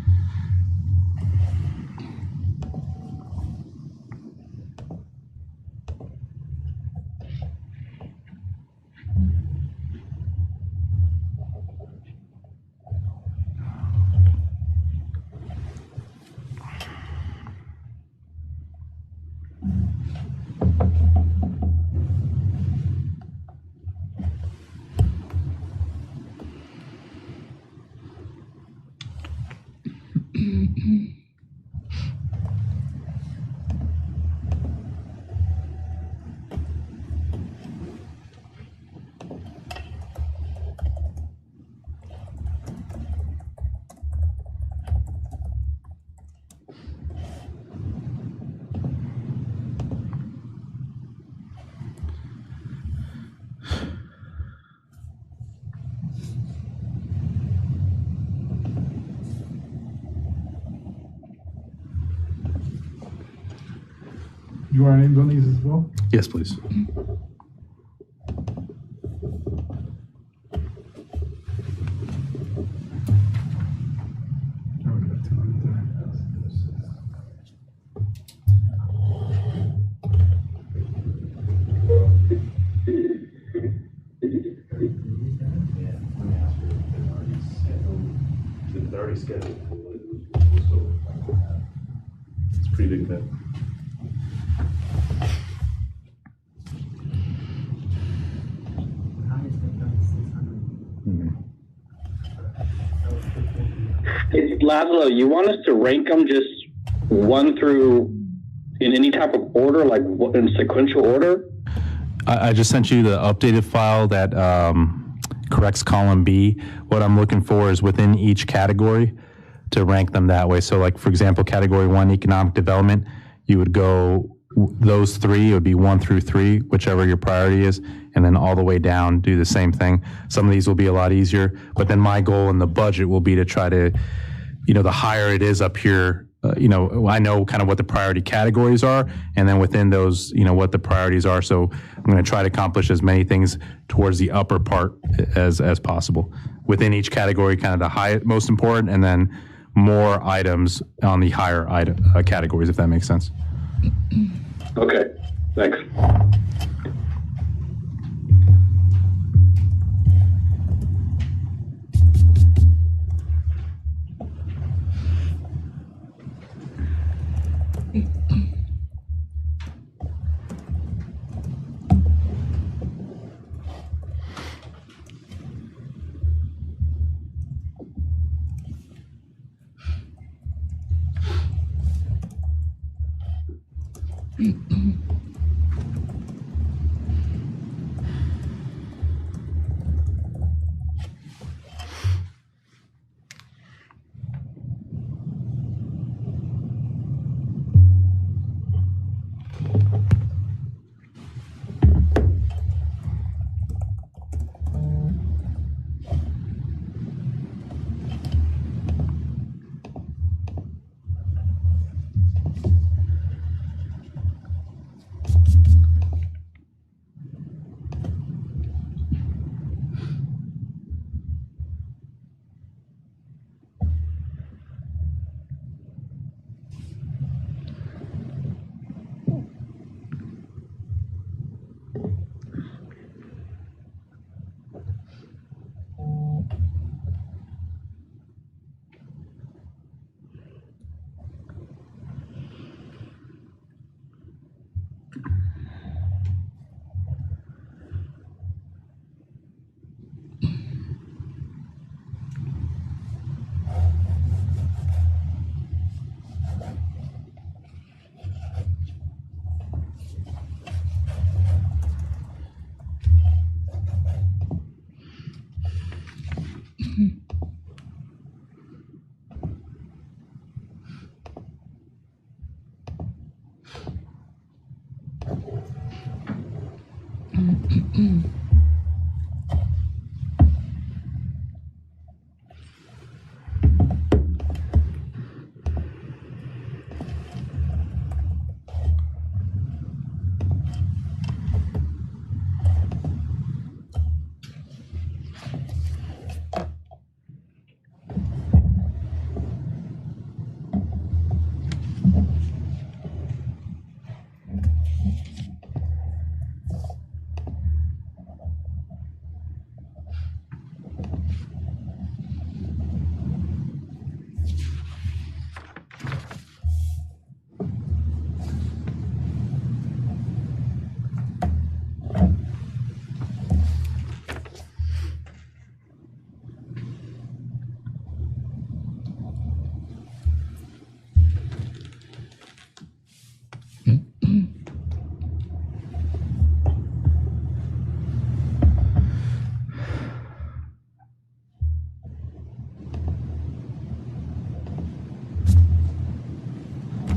You are named on these as well? Yes, please. Oh, we got two right there. It's a pretty big event. Hey, Laszlo, you want us to rank them just 1 through in any type of order, like in sequential order? I just sent you the updated file that corrects column B. What I'm looking for is within each category to rank them that way. So like, for example, category 1, economic development, you would go those 3, it would be 1 through 3, whichever your priority is, and then all the way down, do the same thing. Some of these will be a lot easier, but then my goal in the budget will be to try to, the higher it is up here, I know kind of what the priority categories are, and then within those, what the priorities are. So I'm going to try to accomplish as many things towards the upper part as possible. Within each category, kind of the highest, most important, and then more items on the higher categories, if that makes sense. Okay, thanks.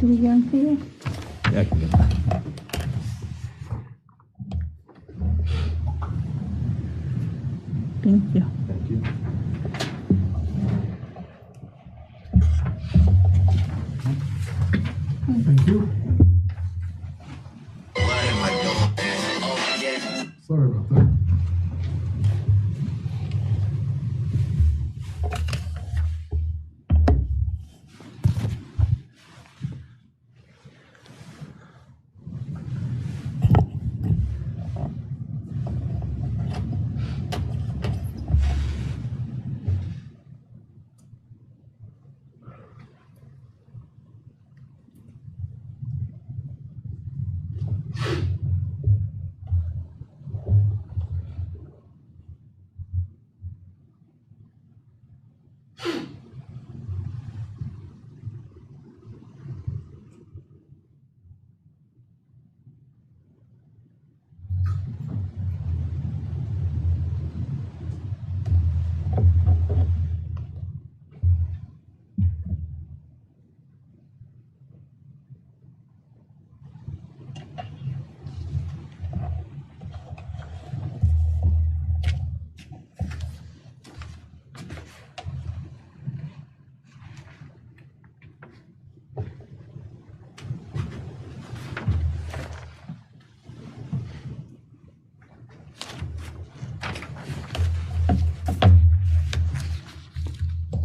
Do we get on clear? Yeah, I can get that. Thank you. Thank you. Thank you. Sorry about that.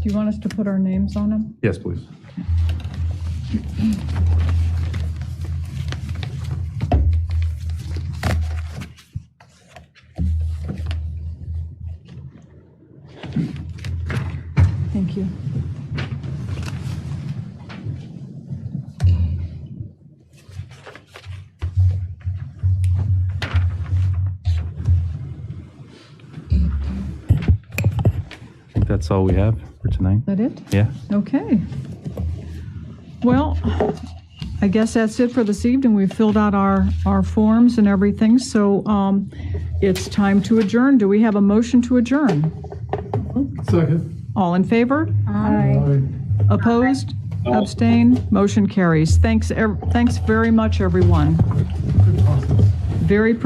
Do you want us to put our names on them? Yes, please. Thank you. I think that's all we have for tonight. Is that it? Yeah. Okay. Well, I guess that's it for this evening. We've filled out our forms and everything, so it's time to adjourn. Do we have a motion to adjourn? Second. All in favor? Aye. Opposed? Abstained? Motion carries. Thanks very much, everyone. Good process. Very productive.